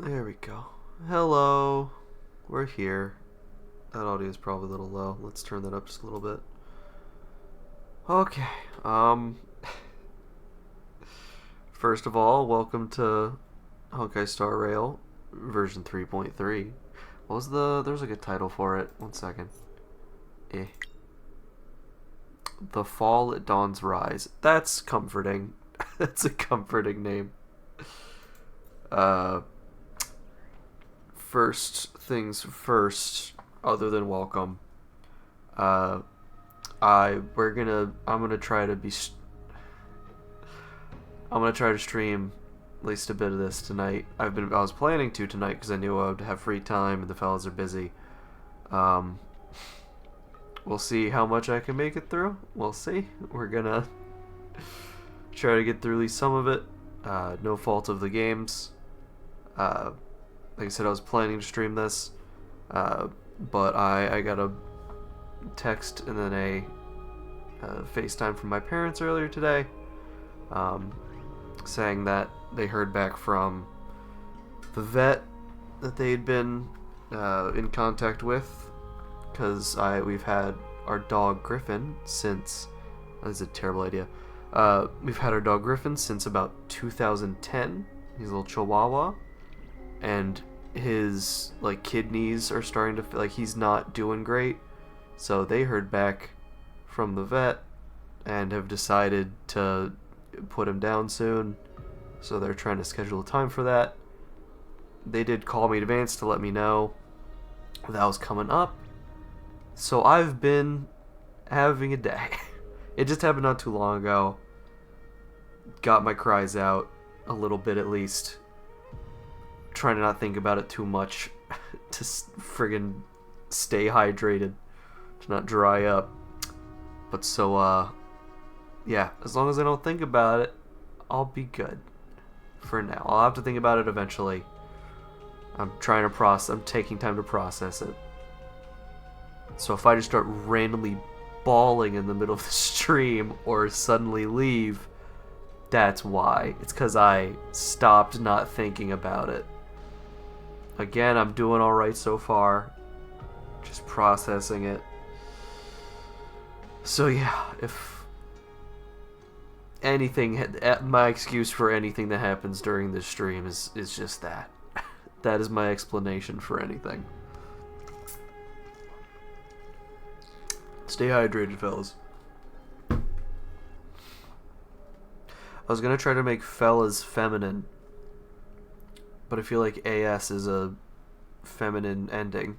There we go. Hello. We're here. That audio is probably a little low. Let's turn that up just a little bit. Okay. First of all, welcome to Honkai Star Rail version 3.3. What was there's like a title for it. One second. The Fall at Dawn's Rise. That's comforting. That's a comforting name. Uh First things first, other than welcome. Uh I'm gonna try to stream at least a bit of this tonight. I was planning to tonight because I knew I would have free time and the fellas are busy. Um, we'll see how much I can make it through. We'll see. We're gonna try to get through at least some of it. No fault of the games. Like I said, I was planning to stream this, but I got a text and then a FaceTime from my parents earlier today, saying that they heard back from the vet that they had been in contact with, because we've had our dog Griffin since. That is a terrible idea. We've had our dog Griffin since about 2010. He's a little Chihuahua, and his kidneys are starting to he's not doing great. So they heard back from the vet and have decided to put him down soon. So they're trying to schedule a time for that. They did call me in advance to let me know that was coming up. So I've been having a day. It just happened not too long ago. Got my cries out a little bit at least. Trying to not think about it too much to friggin' stay hydrated, to not dry up. But yeah, as long as I don't think about it, I'll be good for now. I'll have to think about it eventually. I'm taking time to process it. So if I just start randomly bawling in the middle of the stream or suddenly leave, that's why. It's because I stopped not thinking about it. Again, I'm doing alright so far. Just processing it. So yeah, if anything, my excuse for anything that happens during this stream is just that. That is my explanation for anything. Stay hydrated, fellas. I was gonna try to make fellas feminine, but I feel like AS is a feminine ending.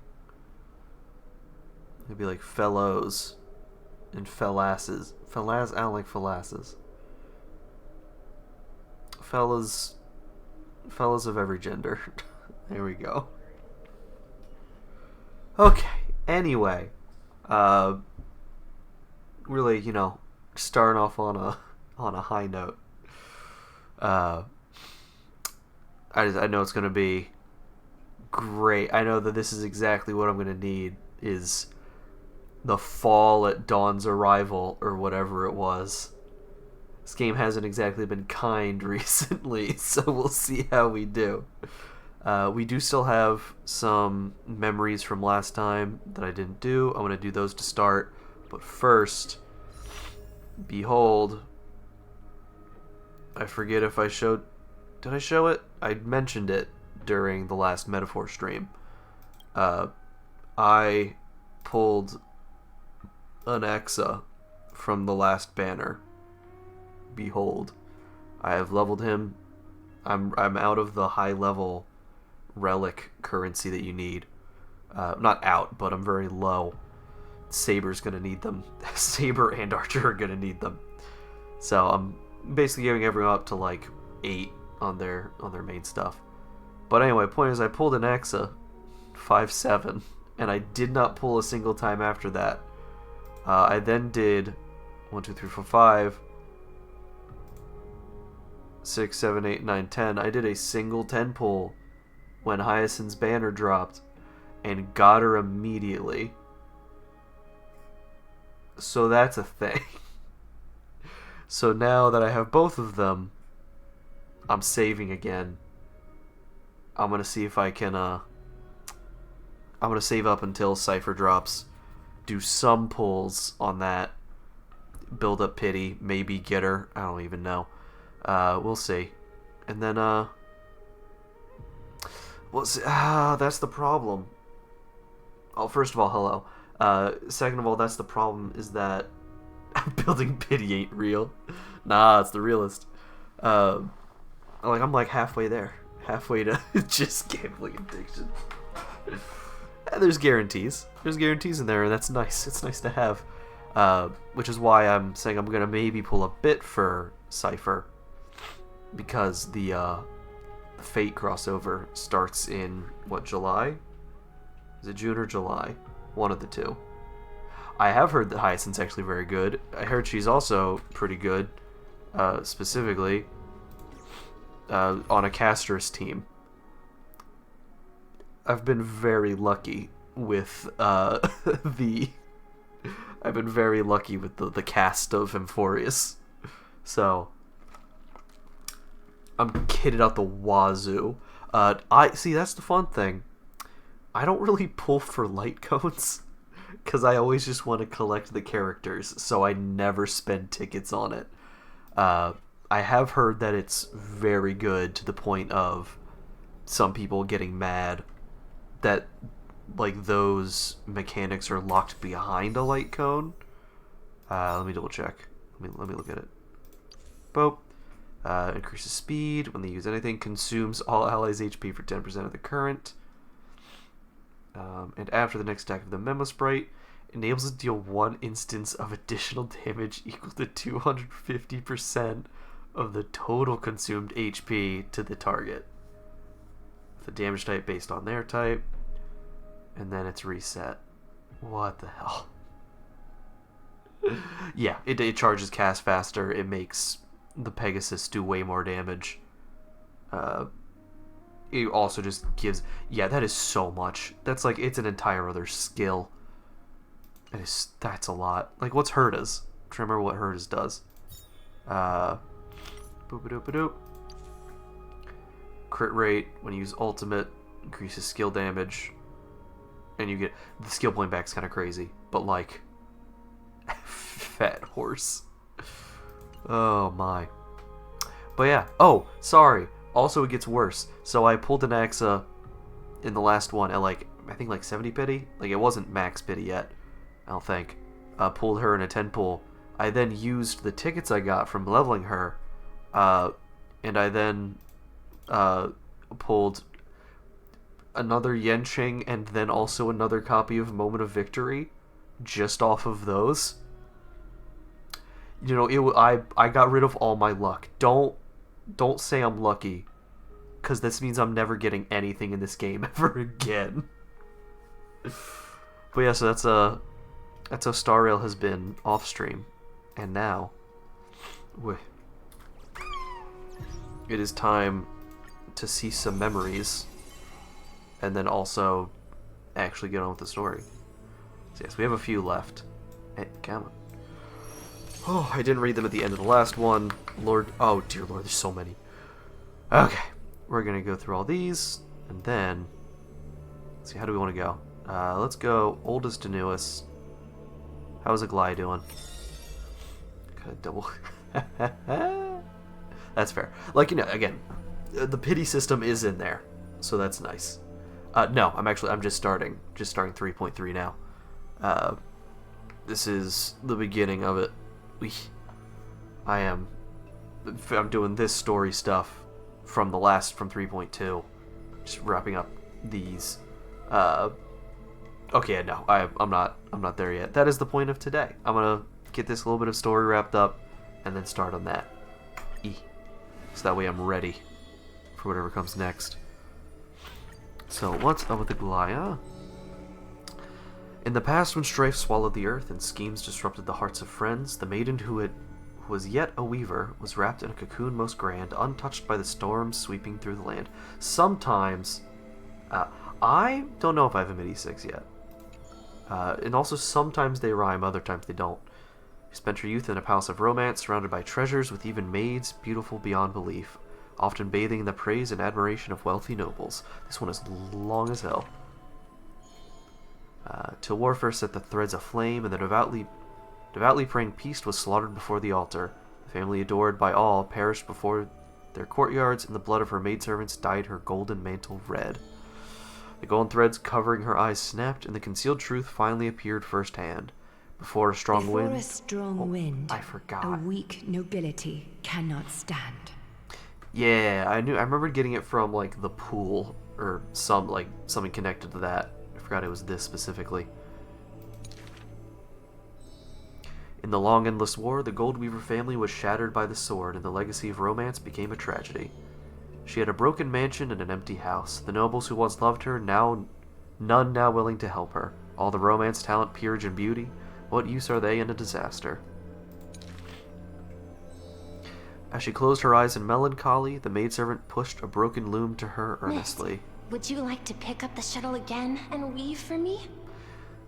It'd be like fellows and fellasses. I don't like fellasses. Fellas of every gender. There we go. Okay. Anyway, really, starting off on a high note. I know it's gonna be great. I know that this is exactly what I'm gonna need, is the fall at Dawn's arrival, or whatever it was. This game hasn't exactly been kind recently, so we'll see how we do. We do still have some memories from last time that I didn't do. I'm going to do those to start. But first, behold, I forget if I showed... Did I show it? I mentioned it during the last Metaphor stream. I pulled an Exa from the last banner. Behold, I have leveled him. I'm out of the high level relic currency that you need. Not out, but I'm very low. Saber's gonna need them. Saber and Archer are gonna need them. So I'm basically giving everyone up to 8 on their main stuff. But anyway, point is I pulled an Exa 5/7, and I did not pull a single time after that. I then did 1, 2, 3, 4, 5, 6, 7, 8, 9, 10. I did a single 10 pull when Hyacinth's banner dropped and got her immediately. So that's a thing. So now that I have both of them, I'm saving again. I'm gonna see if I can, I'm gonna save up until Cypher drops, do some pulls on that, build up Pity, maybe get her, I don't even know. We'll see. And then, we'll see. That's the problem. Oh, first of all, hello. Second of all, that's the problem, is that building Pity ain't real. Nah, it's the realist. I'm like halfway there. Halfway to just gambling addiction. And there's guarantees. There's guarantees in there, and that's nice. It's nice to have. Which is why I'm saying I'm going to maybe pull a bit for Cypher. Because the Fate crossover starts in, what, July? Is it June or July? One of the two. I have heard that Hyacinth's actually very good. I heard she's also pretty good, specifically on a caster's team. I've been very lucky with the cast of Amphorius. So I'm kitted out the wazoo. I see, that's the fun thing. I don't really pull for light cones because I always just want to collect the characters, so I never spend tickets on it. I have heard that it's very good to the point of some people getting mad that like those mechanics are locked behind a light cone. Let me double check. Let me look at it. Boop. Increases speed when they use anything. Consumes all allies' HP for 10% of the current. And after the next attack of the Memo Sprite, enables it to deal 1 instance of additional damage equal to 250% of the total consumed HP to the target. The damage type based on their type. And then it's reset. What the hell? Yeah, it charges cast faster. It makes the Pegasus do way more damage. It also just gives... Yeah, that is so much. That's like, it's an entire other skill. That's a lot. Like, what's Herda's? I'm trying to remember what Herda's does. Boop-a-doop-a-doop. Crit rate, when you use ultimate, increases skill damage. And you get... The skill point back's kind of crazy. But, like... Fat horse. Oh, my. But yeah. Oh, sorry. Also, it gets worse. So I pulled an Axa in the last one at like, I think like 70 pity. Like, it wasn't max pity yet, I don't think. Pulled her in a 10 pull. I then used the tickets I got from leveling her, and I then pulled another Yenching and then also another copy of Moment of Victory just off of those. You know, I got rid of all my luck. Don't say I'm lucky, because this means I'm never getting anything in this game ever again. But yeah, so that's how Star Rail has been off stream, and now it is time to see some memories, and then also actually get on with the story. So yes, we have a few left. Hey, come on. Oh, I didn't read them at the end of the last one. Lord, oh dear Lord, there's so many. Okay, we're gonna go through all these, and then let's see, how do we want to go? Let's go oldest to newest. How's Aglai doing? Kind of double. That's fair. Like, you know, again, the pity system is in there, so that's nice. No, I'm just starting 3.3 now. This is the beginning of it. I'm doing this story stuff from 3.2, just wrapping up these. Okay, no, I'm not there yet. That is the point of today. I'm gonna get this little bit of story wrapped up, and then start on that. So that way I'm ready for whatever comes next. So what's up with the Glaya? In the past, when strife swallowed the earth and schemes disrupted the hearts of friends, the maiden who was yet a weaver was wrapped in a cocoon most grand, untouched by the storms sweeping through the land. Sometimes, I don't know if I have a MIDI-6 yet. And also sometimes they rhyme, other times they don't. She spent her youth in a palace of romance, surrounded by treasures, with even maids beautiful beyond belief. often bathing in the praise and admiration of wealthy nobles. This one is long as hell. Till warfare set the threads aflame, and the devoutly praying priest was slaughtered before the altar. The family adored by all perished before their courtyards, and the blood of her maidservants dyed her golden mantle red. The golden threads covering her eyes snapped, and the concealed truth finally appeared firsthand. Before a strong wind... I forgot. A weak nobility cannot stand. Yeah, I remember getting it from, like, the pool, or something connected to that. I forgot it was this specifically. In the long endless war, the Goldweaver family was shattered by the sword, and the legacy of romance became a tragedy. She had a broken mansion and an empty house. The nobles who once loved her, none now willing to help her. All the romance, talent, peerage, and beauty, what use are they in a disaster? As she closed her eyes in melancholy, the maidservant pushed a broken loom to her earnestly. Miss, would you like to pick up the shuttle again and weave for me?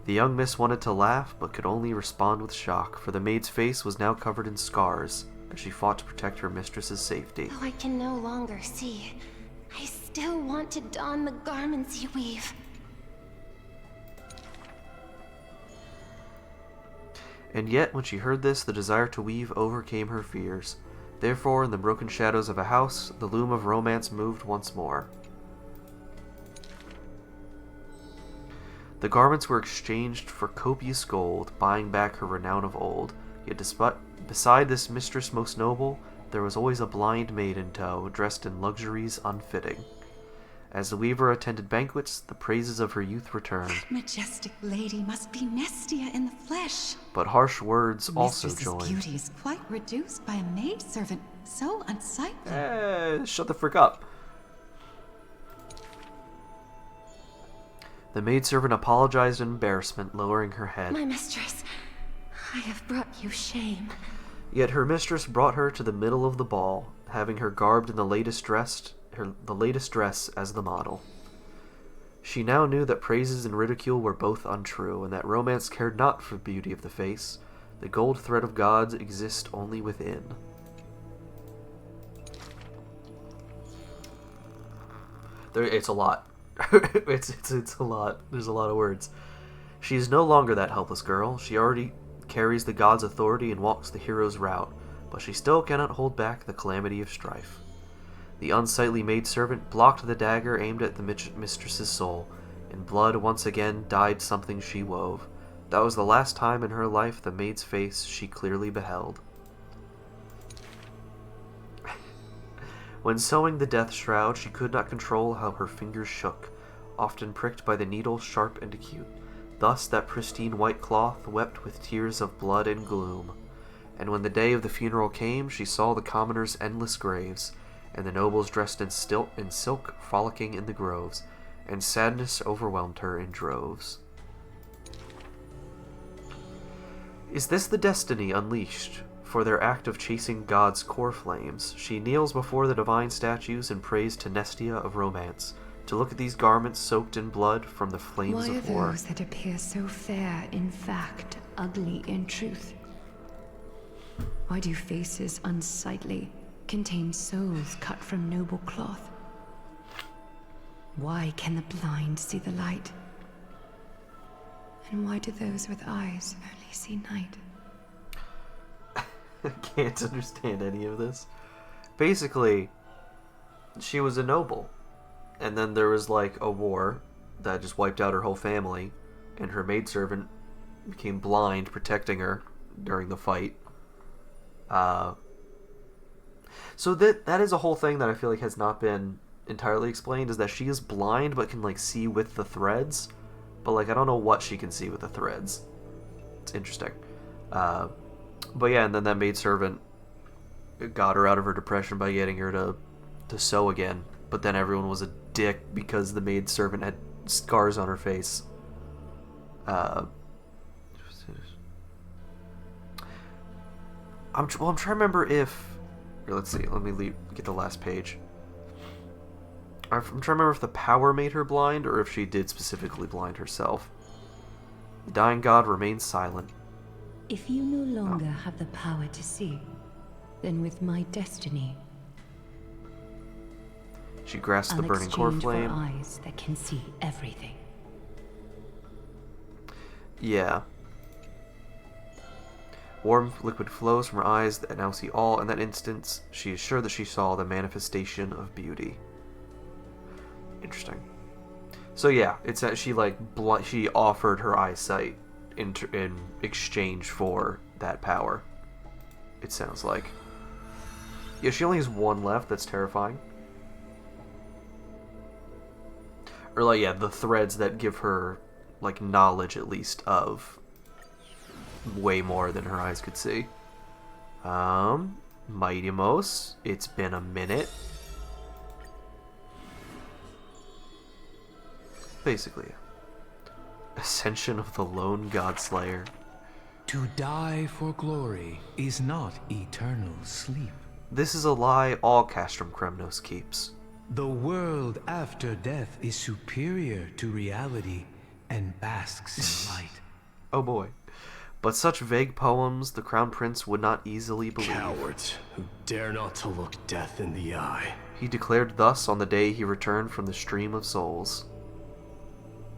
The young miss wanted to laugh, but could only respond with shock, for the maid's face was now covered in scars, as she fought to protect her mistress's safety. Though I can no longer see, I still want to don the garments you weave. And yet, when she heard this, the desire to weave overcame her fears. Therefore, in the broken shadows of a house, the loom of romance moved once more. The garments were exchanged for copious gold, buying back her renown of old. Yet beside this mistress most noble, there was always a blind maid in tow, dressed in luxuries unfitting. As the weaver attended banquets, the praises of her youth returned. That majestic lady must be Nestia in the flesh. But harsh words also joined. Mistress's beauty is quite reduced by a maidservant so unsightly. Shut the frick up. The maidservant apologized in embarrassment, lowering her head. My mistress, I have brought you shame. Yet her mistress brought her to the middle of the ball, having her garbed in the latest dress as the model. She now knew that praises and ridicule were both untrue, and that romance cared not for the beauty of the face. The gold thread of gods exists only within. It's a lot. it's a lot. There's a lot of words. She is no longer that helpless girl. She already carries the god's authority and walks the hero's route, but she still cannot hold back the calamity of strife. The unsightly maidservant blocked the dagger aimed at the mistress's soul, and blood once again dyed something she wove. That was the last time in her life the maid's face she clearly beheld. When sewing the death shroud, she could not control how her fingers shook, often pricked by the needle sharp and acute. Thus that pristine white cloth wept with tears of blood and gloom. And when the day of the funeral came, she saw the commoners' endless graves, and the nobles dressed in silk frolicking in the groves, and sadness overwhelmed her in droves. Is this the destiny unleashed? For their act of chasing God's core flames, she kneels before the divine statues and prays to Nestia of romance, to look at these garments soaked in blood from the flames of war. Why are those that appear so fair in fact ugly in truth? Why do faces unsightly contain souls cut from noble cloth? Why can the blind see the light? And why do those with eyes only see night? I can't understand any of this. Basically, she was a noble, and then there was like a war that just wiped out her whole family, and her maidservant became blind, protecting her during the fight. So that is a whole thing that I feel like has not been entirely explained, is that she is blind but can like see with the threads, but like I don't know what she can see with the threads. It's interesting. But yeah, and then that maidservant got her out of her depression by getting her to sew again. But then everyone was a dick because the maidservant had scars on her face. I'm trying to remember if... Here, let's see, let me get the last page. I'm trying to remember if the power made her blind, or if she did specifically blind herself. The dying god remained silent. If you no longer have the power to see, then with my destiny, She grasps the I'll burning core exchange for flame. eyes that can see everything. Yeah. Warm liquid flows from her eyes that now see all. In that instance, she is sure that she saw the manifestation of beauty. Interesting. So yeah, it's that she she offered her eyesight in exchange for that power. It sounds like. Yeah, she only has one left. That's terrifying. Or like, yeah, the threads that give her like knowledge at least of way more than her eyes could see. Mighty Mos, it's been a minute. Basically, Ascension of the Lone Godslayer. To die for glory is not eternal sleep. This is a lie all Castrum Kremnos keeps. The world after death is superior to reality and basks in light. Oh boy. But such vague poems the Crown Prince would not easily believe. Cowards who dare not to look death in the eye. He declared thus on the day he returned from the stream of souls.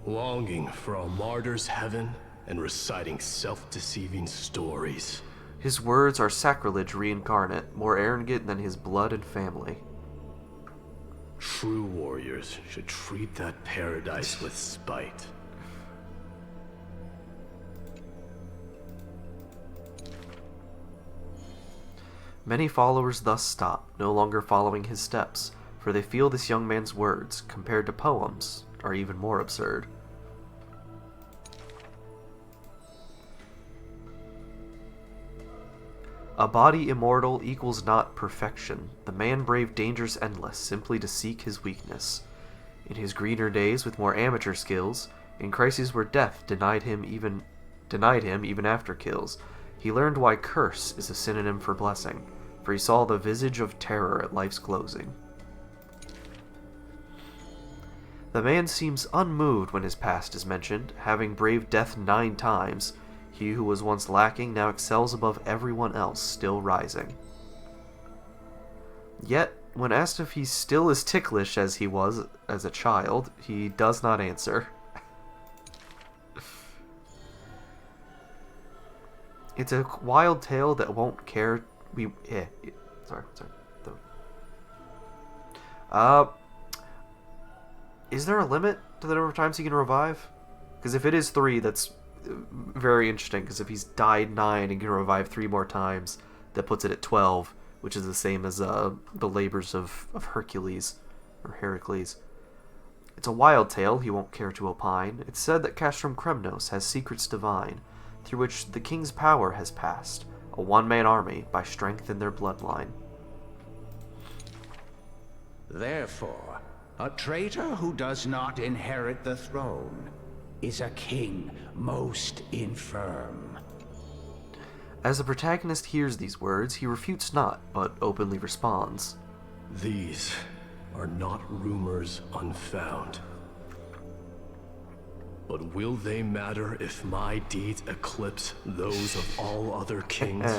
Longing for a martyr's heaven and reciting self-deceiving stories. His words are sacrilege reincarnate, more arrogant than his blood and family. True warriors should treat that paradise with spite. Many followers thus stop, no longer following his steps, for they feel this young man's words, compared to poems, are even more absurd. A body immortal equals not perfection. The man braved dangers endless, simply to seek his weakness. In his greener days, with more amateur skills, in crises where death denied him even after kills, he learned why curse is a synonym for blessing, for he saw the visage of terror at life's closing. The man seems unmoved when his past is mentioned, having braved death 9 times. He who was once lacking now excels above everyone else, still rising. Yet, when asked if he's still as ticklish as he was as a child, he does not answer. It's a wild tale that won't care. Is there a limit to the number of times he can revive? Because if it is 3, that's very interesting. Because if he's died 9 and can revive 3 more times, that puts it at 12, which is the same as the labors of Hercules or Heracles. It's a wild tale. He won't care to opine. It's said that Castrum Kremnos has secrets divine, through which the king's power has passed, a one-man army by strength in their bloodline. Therefore, a traitor who does not inherit the throne is a king most infirm. As the protagonist hears these words, he refutes not, but openly responds. These are not rumors unfound. But will they matter if my deeds eclipse those of all other kings,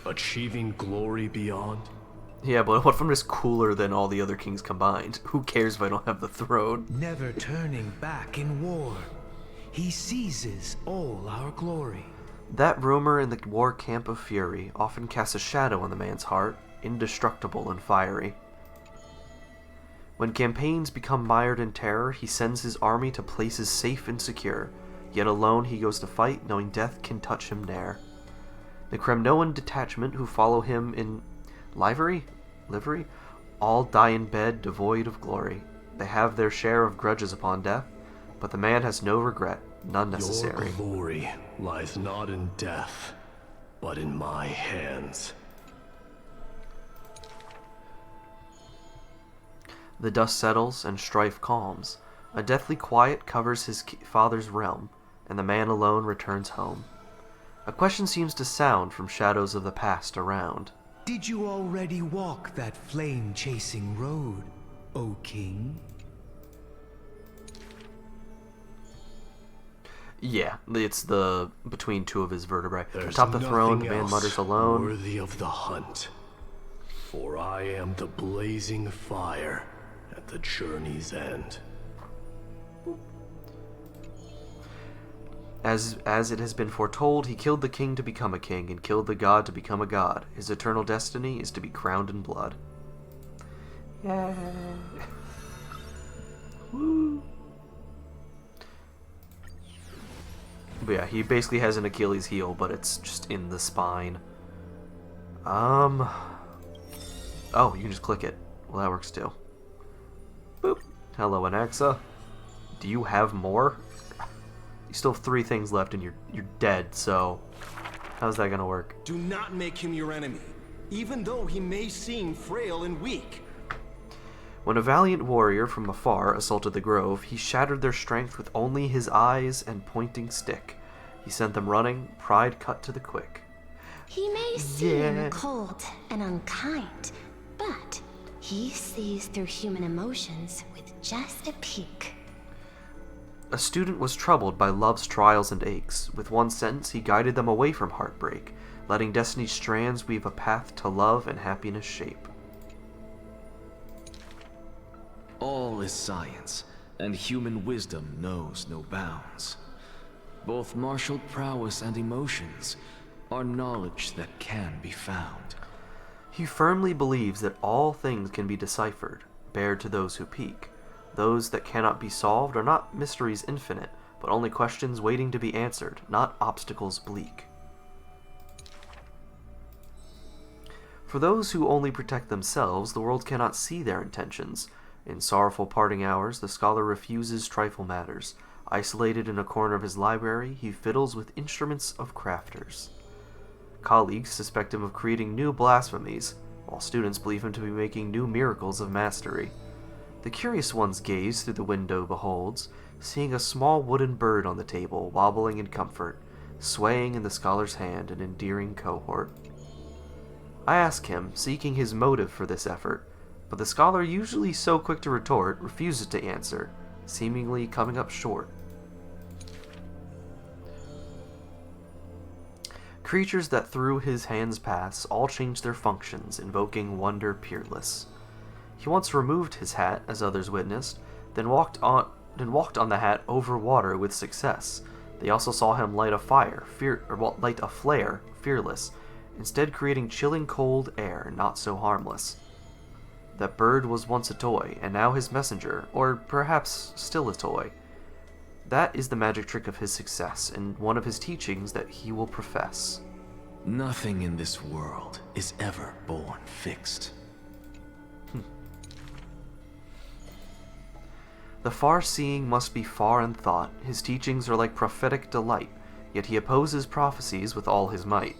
achieving glory beyond? Yeah, but what if I'm just cooler than all the other kings combined? Who cares if I don't have the throne? Never turning back in war, he seizes all our glory. That rumor in the war camp of fury often casts a shadow on the man's heart, indestructible and fiery. When campaigns become mired in terror, he sends his army to places safe and secure, yet alone he goes to fight, knowing death can touch him ne'er. The Kremnoan detachment who follow him in livery, all die in bed devoid of glory. They have their share of grudges upon death, but the man has no regret, none necessary. Your glory lies not in death, but in my hands. The dust settles and strife calms. A deathly quiet covers his father's realm, and the man alone returns home. A question seems to sound from shadows of the past around. Did you already walk that flame-chasing road, O king? Yeah, it's the between 2 of his vertebrae. There's Atop the throne, the nothing man else mutters alone. worthy of the hunt. For I am the blazing fire, at the journey's end. As it has been foretold, he killed the king to become a king, and killed the god to become a god. His eternal destiny is to be crowned in blood. Yeah. Woo. But yeah, he basically has an Achilles heel, but it's just in the spine. Oh, you can just click it. Well, that works too. Boop. Hello, Anaxa. Do you have more? You still have 3 things left and you're dead, so how's that gonna work? Do not make him your enemy, even though he may seem frail and weak. When a valiant warrior from afar assaulted the grove, he shattered their strength with only his eyes and pointing stick. He sent them running, pride cut to the quick. He may seem cold and unkind, but he sees through human emotions with just a peek. A student was troubled by love's trials and aches. With one sentence, he guided them away from heartbreak, letting destiny's strands weave a path to love and happiness shape. All is science, and human wisdom knows no bounds. Both martial prowess and emotions are knowledge that can be found. He firmly believes that all things can be deciphered, bared to those who peek. Those that cannot be solved are not mysteries infinite, but only questions waiting to be answered, not obstacles bleak. For those who only protect themselves, the world cannot see their intentions. In sorrowful parting hours, the scholar refuses trifle matters. Isolated in a corner of his library, he fiddles with instruments of crafters. Colleagues suspect him of creating new blasphemies, while students believe him to be making new miracles of mastery. The curious one's gaze through the window beholds, seeing a small wooden bird on the table, wobbling in comfort, swaying in the scholar's hand, an endearing cohort. I ask him, seeking his motive for this effort, but the scholar, usually so quick to retort, refuses to answer, seemingly coming up short. Creatures that through his hands pass all change their functions, invoking wonder peerless. He once removed his hat, as others witnessed, then walked on the hat over water with success. They also saw him light a flare, fearless, instead creating chilling cold air, not so harmless. That bird was once a toy, and now his messenger, or perhaps still a toy. That is the magic trick of his success, and one of his teachings that he will profess. Nothing in this world is ever born fixed. The far-seeing must be far in thought. His teachings are like prophetic delight, yet he opposes prophecies with all his might.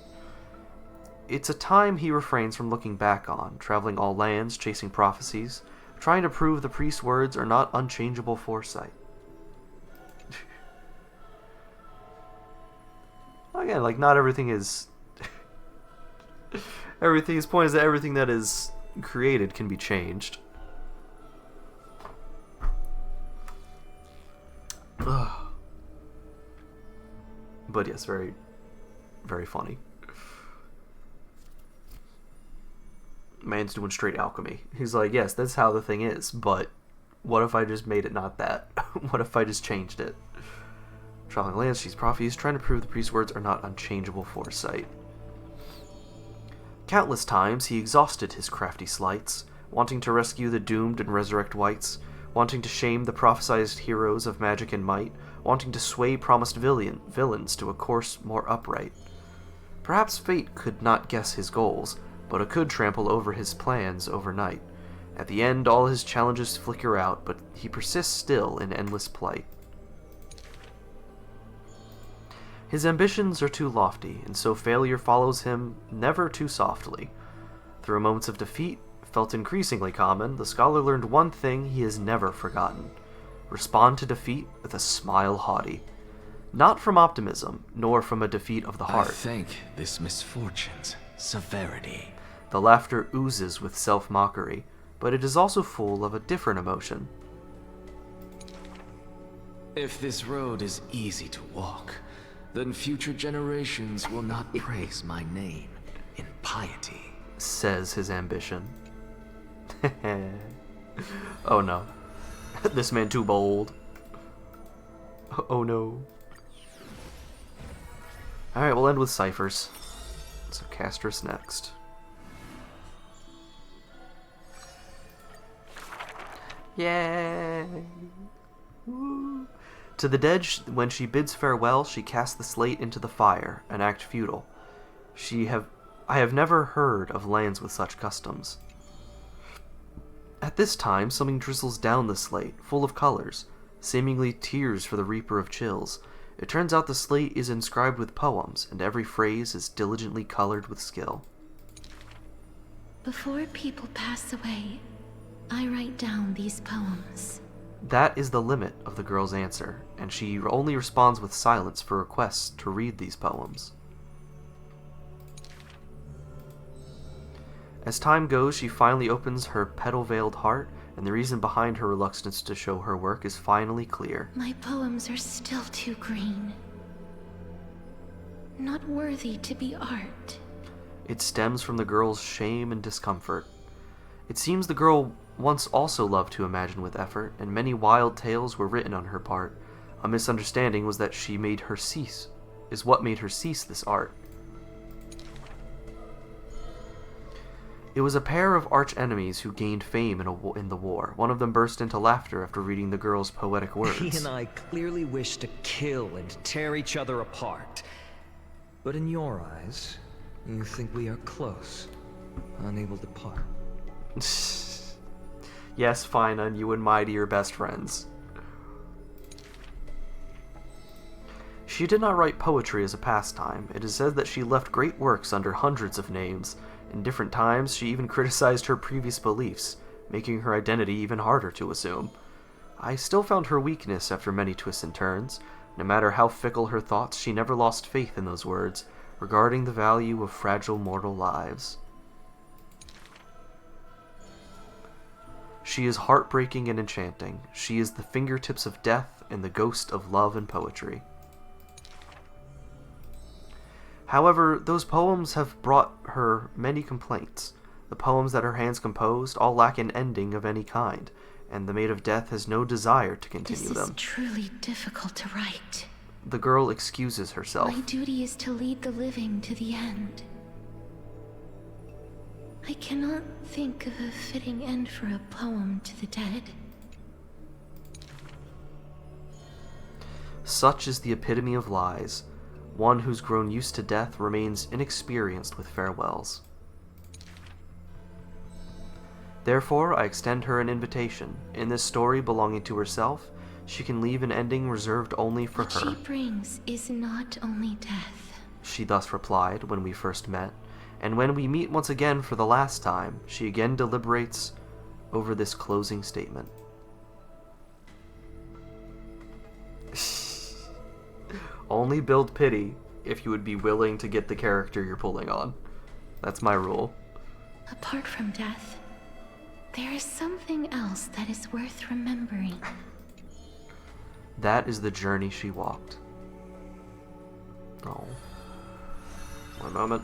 It's a time he refrains from looking back on, traveling all lands, chasing prophecies, trying to prove the priest's words are not unchangeable foresight. Again, like, not everything is... his point is that everything that is created can be changed. But yes, very, very funny. Man's doing straight alchemy. He's like, yes, that's how the thing is, but what if I just made it not that? What if I just changed it? Traveling lands, she's prophecies, trying to prove the priest's words are not unchangeable foresight. Countless times he exhausted his crafty sleights, wanting to rescue the doomed and resurrect wights, wanting to shame the prophesized heroes of magic and might, wanting to sway promised villains to a course more upright. Perhaps fate could not guess his goals, but it could trample over his plans overnight. At the end, all his challenges flicker out, but he persists still in endless plight. His ambitions are too lofty, and so failure follows him never too softly. Through moments of defeat, felt increasingly common, the scholar learned one thing he has never forgotten. Respond to defeat with a smile haughty. Not from optimism, nor from a defeat of the heart. I think this misfortune's severity. The laughter oozes with self-mockery, but it is also full of a different emotion. If this road is easy to walk, then future generations will not praise my name in piety, says his ambition. Oh no. This man too bold. Oh no. Alright, we'll end with ciphers. So Castrus next. Yay! Woo. To the dead, when she bids farewell, she casts the slate into the fire, an act futile. I have never heard of lands with such customs. At this time, something drizzles down the slate, full of colors, seemingly tears for the Reaper of Chills. It turns out the slate is inscribed with poems, and every phrase is diligently colored with skill. Before people pass away, I write down these poems. That is the limit of the girl's answer, and she only responds with silence for requests to read these poems. As time goes, she finally opens her petal-veiled heart, and the reason behind her reluctance to show her work is finally clear. My poems are still too green. Not worthy to be art. It stems from the girl's shame and discomfort. It seems the girl once also loved to imagine with effort, and many wild tales were written on her part. A misunderstanding was that what made her cease this art. It was a pair of arch-enemies who gained fame in the war. One of them burst into laughter after reading the girl's poetic words. He and I clearly wish to kill and tear each other apart. But in your eyes, you think we are close, unable to part. Yes, fine, and you and Mighty are best friends. She did not write poetry as a pastime. It is said that she left great works under hundreds of names. In different times, she even criticized her previous beliefs, making her identity even harder to assume. I still found her weakness after many twists and turns. No matter how fickle her thoughts, she never lost faith in those words, regarding the value of fragile mortal lives. She is heartbreaking and enchanting. She is the fingertips of death and the ghost of love and poetry. However, those poems have brought her many complaints. The poems that her hands composed all lack an ending of any kind, and the Maid of Death has no desire to continue them. This is truly difficult to write. The girl excuses herself. My duty is to lead the living to the end. I cannot think of a fitting end for a poem to the dead. Such is the epitome of lies. One who's grown used to death remains inexperienced with farewells. Therefore, I extend her an invitation. In this story belonging to herself, she can leave an ending reserved only for her. What she brings is not only death. She thus replied when we first met, and when we meet once again for the last time, she again deliberates over this closing statement. Only build pity if you would be willing to get the character you're pulling on. That's my rule. Apart from death, there is something else that is worth remembering. That is the journey she walked. Oh. One moment.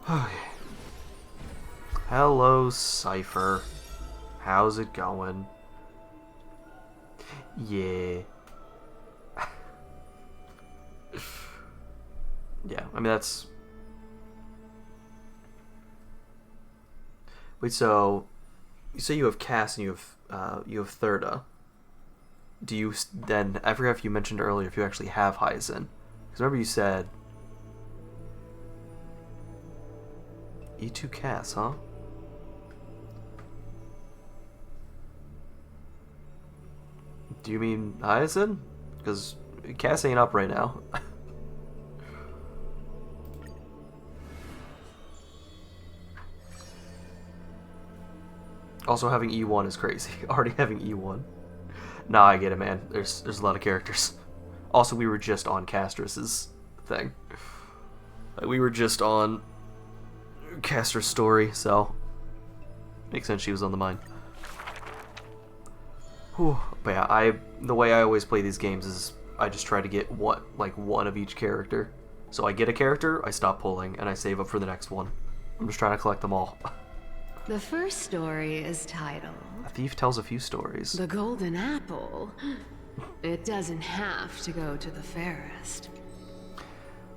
Okay. Hello, Cypher. How's it going? Yeah. Yeah, I mean that's... Wait, so you say you have Cass and you have Thurda. Do you then? I forgot if you mentioned earlier if you actually have Hyzin. Because remember you said E2 Cass, huh? Do you mean Hyzin? Because Cass ain't up right now. Also, having E1 is crazy. Already having E1. Nah, I get it, man. There's a lot of characters. Also, we were just on Castrus's thing. We were just on Castra's story, so makes sense she was on the mine. Whew. But yeah, the way I always play these games is I just try to get one of each character. So I get a character, I stop pulling, and I save up for the next one. I'm just trying to collect them all. The first story is titled A Thief Tells a Few Stories. The Golden Apple. It doesn't have to go to the fairest.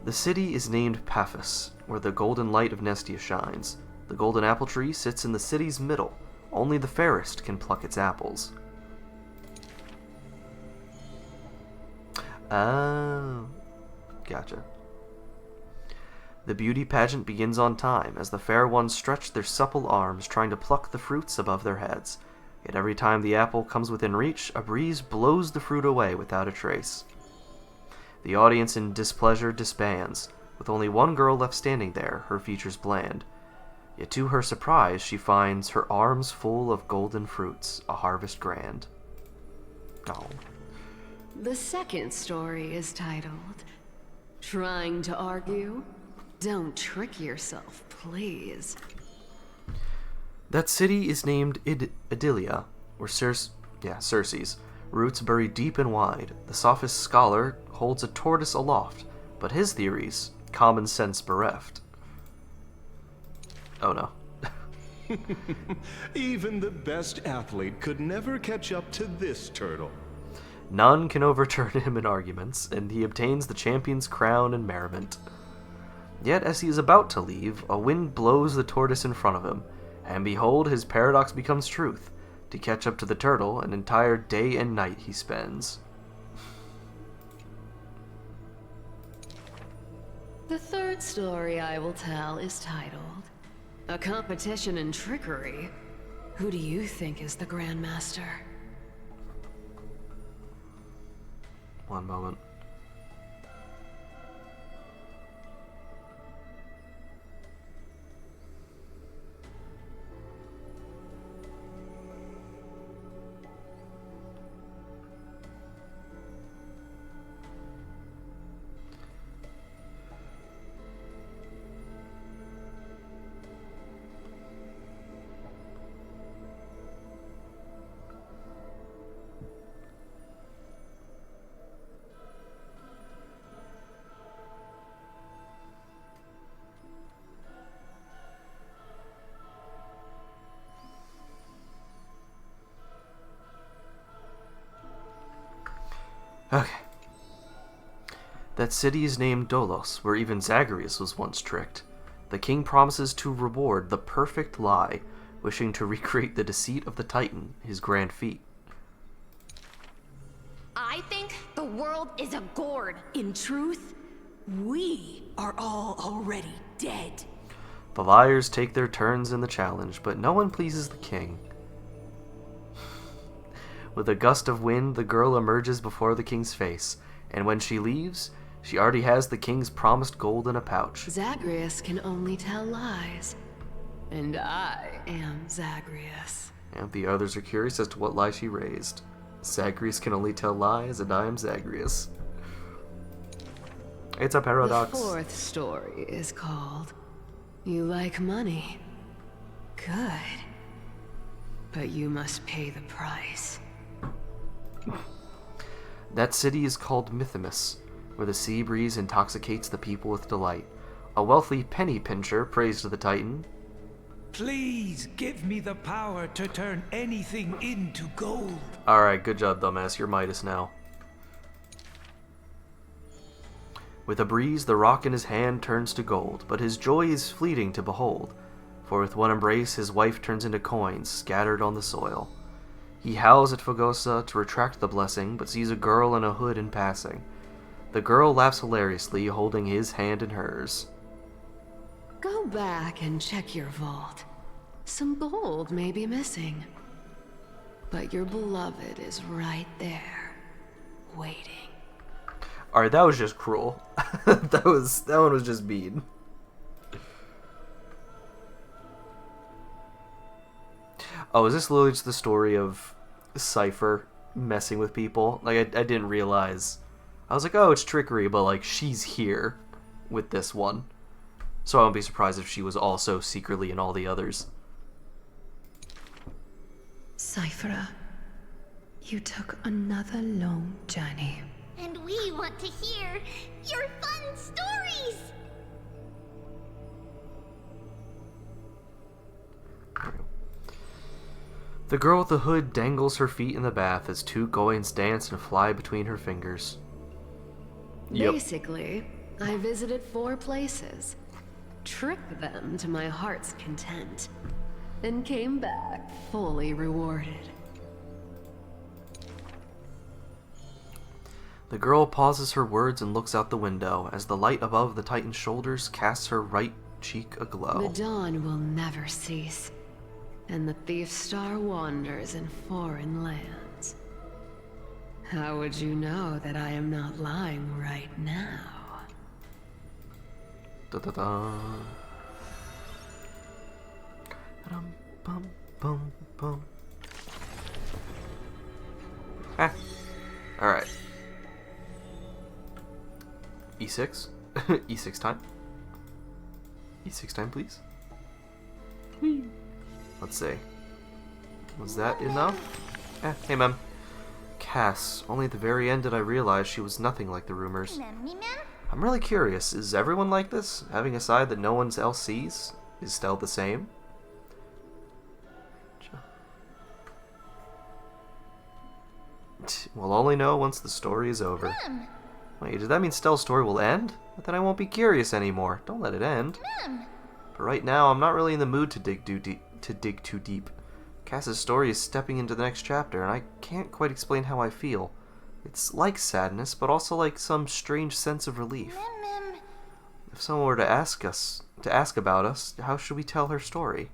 The city is named Paphos, where the golden light of Nestia shines. The golden apple tree sits in the city's middle. Only the fairest can pluck its apples. Oh, gotcha. The beauty pageant begins on time as the fair ones stretch their supple arms trying to pluck the fruits above their heads. Yet every time the apple comes within reach, a breeze blows the fruit away without a trace. The audience in displeasure disbands, with only one girl left standing there, her features bland. Yet to her surprise, she finds her arms full of golden fruits, a harvest grand. Oh. The second story is titled Trying to Argue? Don't trick yourself, please. That city is named Idilia, where Circe's roots buried deep and wide. The sophist scholar holds a tortoise aloft, but his theories, common sense bereft. Oh no. Even the best athlete could never catch up to this turtle. None can overturn him in arguments, and he obtains the champion's crown and merriment. Yet as he is about to leave, a wind blows the tortoise in front of him, and behold, his paradox becomes truth. To catch up to the turtle, an entire day and night he spends. The third story I will tell is titled A Competition in Trickery. Who do you think is the Grandmaster? One moment. Okay. That city is named Dolos, where even Zagreus was once tricked. The king promises to reward the perfect lie, wishing to recreate the deceit of the Titan, his grand feat. I think the world is a gourd. In truth, we are all already dead. The liars take their turns in the challenge, but no one pleases the king. With a gust of wind, the girl emerges before the king's face, and when she leaves, she already has the king's promised gold in a pouch. Zagreus can only tell lies. And I am Zagreus. And the others are curious as to what lie she raised. Zagreus can only tell lies, and I am Zagreus. It's a paradox. The fourth story is called You Like Money. Good. But you must pay the price. That city is called Mythimus, where the sea breeze intoxicates the people with delight. A wealthy penny pincher prays to the Titan. Please give me the power to turn anything into gold. Alright, good job, dumbass. You're Midas now. With a breeze, the rock in his hand turns to gold, but his joy is fleeting to behold, for with one embrace his wife turns into coins scattered on the soil. He howls at Fogosa to retract the blessing, but sees a girl in a hood in passing. The girl laughs hilariously, holding his hand in hers. Go back and check your vault. Some gold may be missing. But your beloved is right there, waiting. Alright, that was just cruel. that one was just mean. Oh, is this literally just the story of Cypher messing with people? Like, I didn't realize. I was like, oh, it's trickery, but like she's here with this one. So I wouldn't be surprised if she was also secretly in all the others. Cyphera, you took another long journey. And we want to hear your fun stories! The girl with the hood dangles her feet in the bath as two goins dance and fly between her fingers. Yep. Basically, I visited 4 places, tricked them to my heart's content, and came back fully rewarded. The girl pauses her words and looks out the window as the light above the Titan's shoulders casts her right cheek aglow. The dawn will never cease, and the thief star wanders in foreign lands. How would you know that I am not lying right now? Da da da. Bum bum bum. Ah. All right. E6. E6 time. E6 time, please. Whee. Let's see. Was that enough? Hey, ma'am. Cass. Only at the very end did I realize she was nothing like the rumors. I'm really curious. Is everyone like this? Having a side that no one else sees? Is still the same? We'll only know once the story is over. Wait, does that mean Stell's story will end? But then I won't be curious anymore. Don't let it end. But right now, I'm not really in the mood to dig too deep. Cass's story is stepping into the next chapter, and I can't quite explain how I feel. It's like sadness, but also like some strange sense of relief. If someone were to ask about us, how should we tell her story?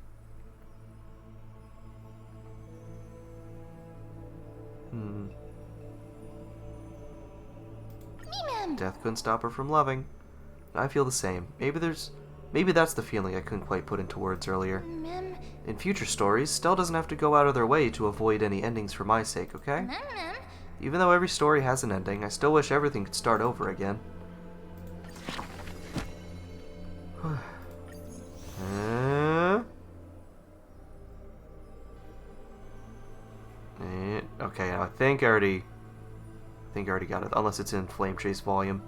Death couldn't stop her from loving. I feel the same. Maybe that's the feeling I couldn't quite put into words earlier. In future stories, Stell doesn't have to go out of their way to avoid any endings for my sake, okay? Even though every story has an ending, I still wish everything could start over again. Okay, I think I already got it, unless it's in Flame Chase volume.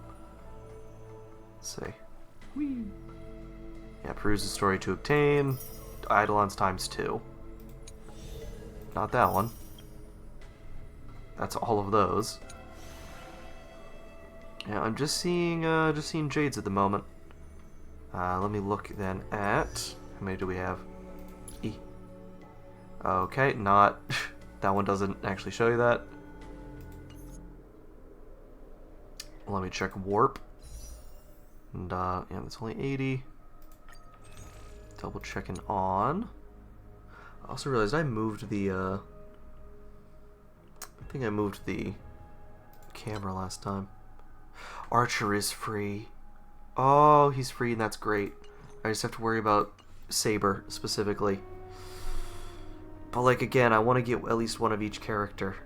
Let's see. Whee. Yeah, peruse the story to obtain. Eidolons ×2. Not that one. That's all of those. Yeah, I'm just seeing Jades at the moment. Let me look then at how many do we have? E. Okay, not that one doesn't actually show you that. Let me check warp. And yeah, that's only 80. Double checking on. I also realized I moved the I think I moved the camera last time. Archer is free. Oh, he's free and that's great. I just have to worry about Saber specifically. But like again, I want to get at least one of each character.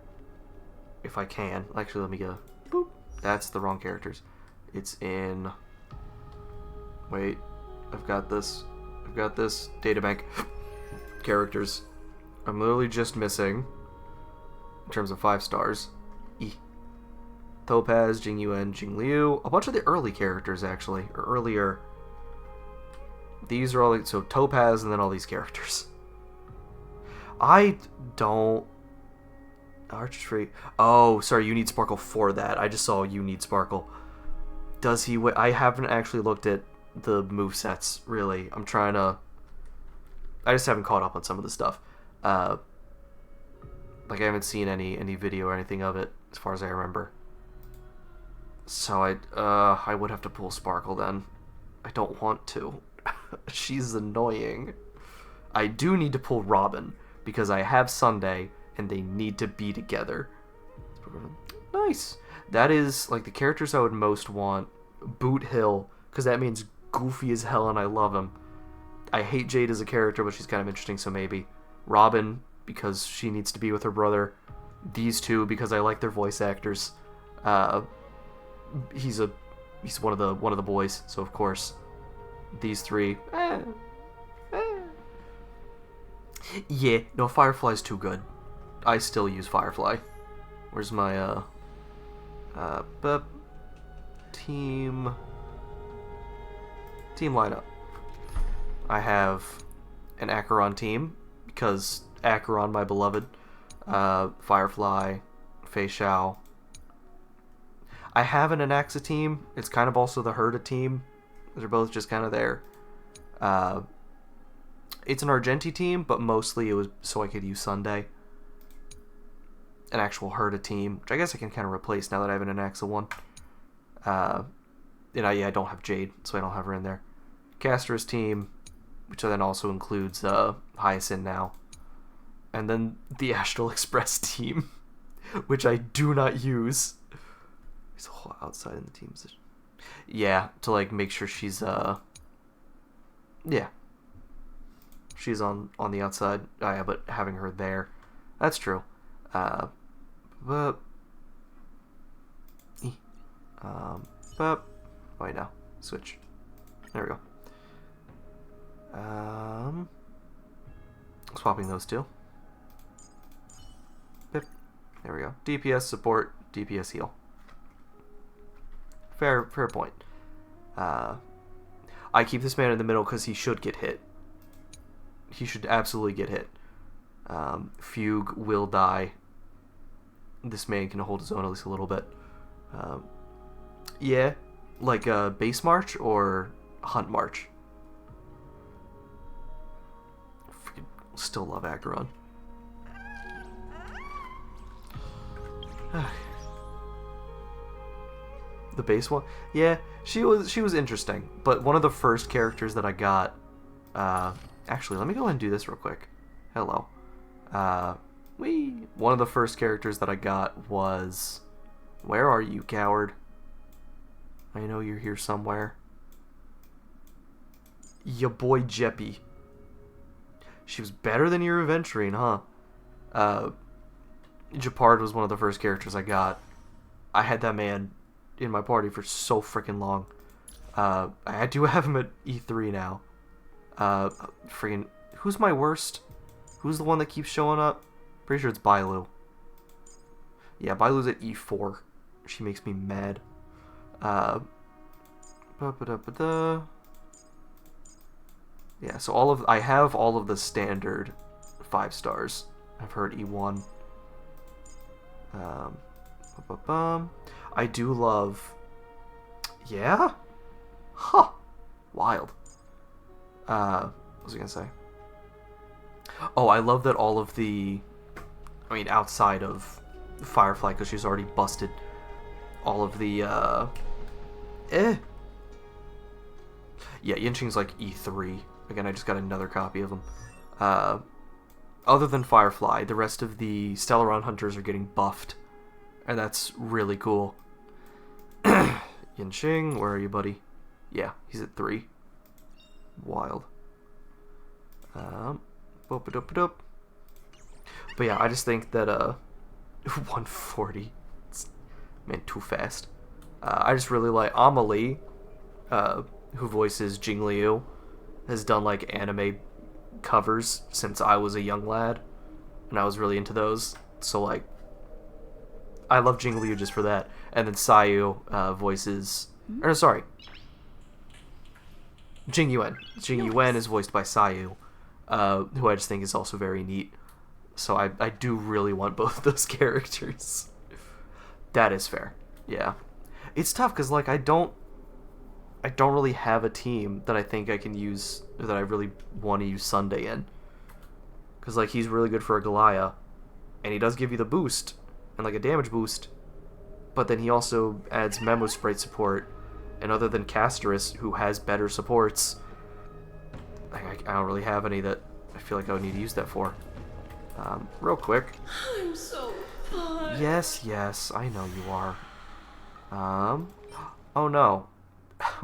If I can. Actually, let me go. Boop. That's the wrong characters. It's in... Wait. I've got this. Databank. Characters. I'm literally just missing, in terms of 5 stars, E. Topaz, Jing Yuan, Jing Liu. A bunch of the early characters, actually. Or earlier. These are all... So Topaz and then all these characters. I don't... Archer's free. Oh, sorry, you need Sparkle for that. I just saw you need Sparkle. Does he... I haven't actually looked at the movesets, really. I'm trying to... I just haven't caught up on some of the stuff. Like, I haven't seen any video or anything of it, as far as I remember. So I would have to pull Sparkle then. I don't want to. She's annoying. I do need to pull Robin, because I have Sunday, and they need to be together. Nice! That is, like, the characters I would most want. Boot Hill, because that means goofy as hell and I love him. I hate Jade as a character, but she's kind of interesting, so maybe. Robin, because she needs to be with her brother. These two, because I like their voice actors. he's one of the boys, so of course these three. Yeah, no, Firefly's too good. I still use Firefly. Where's my team lineup? I have an Acheron team because Acheron, my beloved. Firefly, Fei Xiao. I have an Anaxa team. It's kind of also the Herda team. They're both just kind of there. It's an Argenti team, but mostly it was so I could use Sunday. An actual Herda team, which I guess I can kind of replace now that I have an Anaxa one. I don't have Jade, so I don't have her in there. Castra's team, which then also includes Hyacinth now. And then the Astral Express team, which I do not use. He's a whole outside in the team position. Yeah, to like make sure she's she's on the outside. Yeah, but having her there, that's true. Wait, now switch. There we go. Swapping those two. Bip. There we go. DPS support, DPS heal. Fair point. I keep this man in the middle because he should get hit. He should absolutely get hit. Fugue will die. This man can hold his own at least a little bit. Yeah, like base march or hunt march. Freaking still love Acheron. The base one, yeah, she was interesting. But one of the first characters that I got, actually, let me go ahead and do this real quick. Hello. One of the first characters that I got was, where are you, coward? I know you're here somewhere. Ya boy Jeppy. She was better than your Aventurine, huh? Japard was one of the first characters I got. I had that man in my party for so freaking long. I do have him at E3 now. Freaking, who's my worst? Who's the one that keeps showing up? Pretty sure it's Bailu. Yeah, Bailu's at E4. She makes me mad. Yeah, so I have all of the standard 5 stars. I've heard E1. I do love... Yeah? Huh. Wild. What was I gonna say? Oh, I love that all of the... I mean, outside of Firefly, because she's already busted all of the, Yeah, Yinqing's like E3. Again, I just got another copy of him. Other than Firefly, the rest of the Stellaron Hunters are getting buffed. And that's really cool. Yinqing, where are you, buddy? Yeah, he's at 3. Wild. But yeah, I just think that 140, man, too fast. I just really like Amelie, who voices Jing Liu, has done like anime covers since I was a young lad, and I was really into those. So like, I love Jing Liu just for that. And then Sayu voices, or sorry, Jing Yuan. Jing Yuan is voiced by Sayu, who I just think is also very neat. So I do really want both of those characters. That is fair. Yeah. It's tough because like I don't really have a team that I think I can use, or that I really want to use Sunday in. Because like he's really good for a Goliath, and he does give you the boost and like a damage boost, but then he also adds Memo Sprite support, and other than Casterus, who has better supports, I don't really have any that I feel like I would need to use that for. Real quick. I'm so tired. Yes, I know you are. Oh no.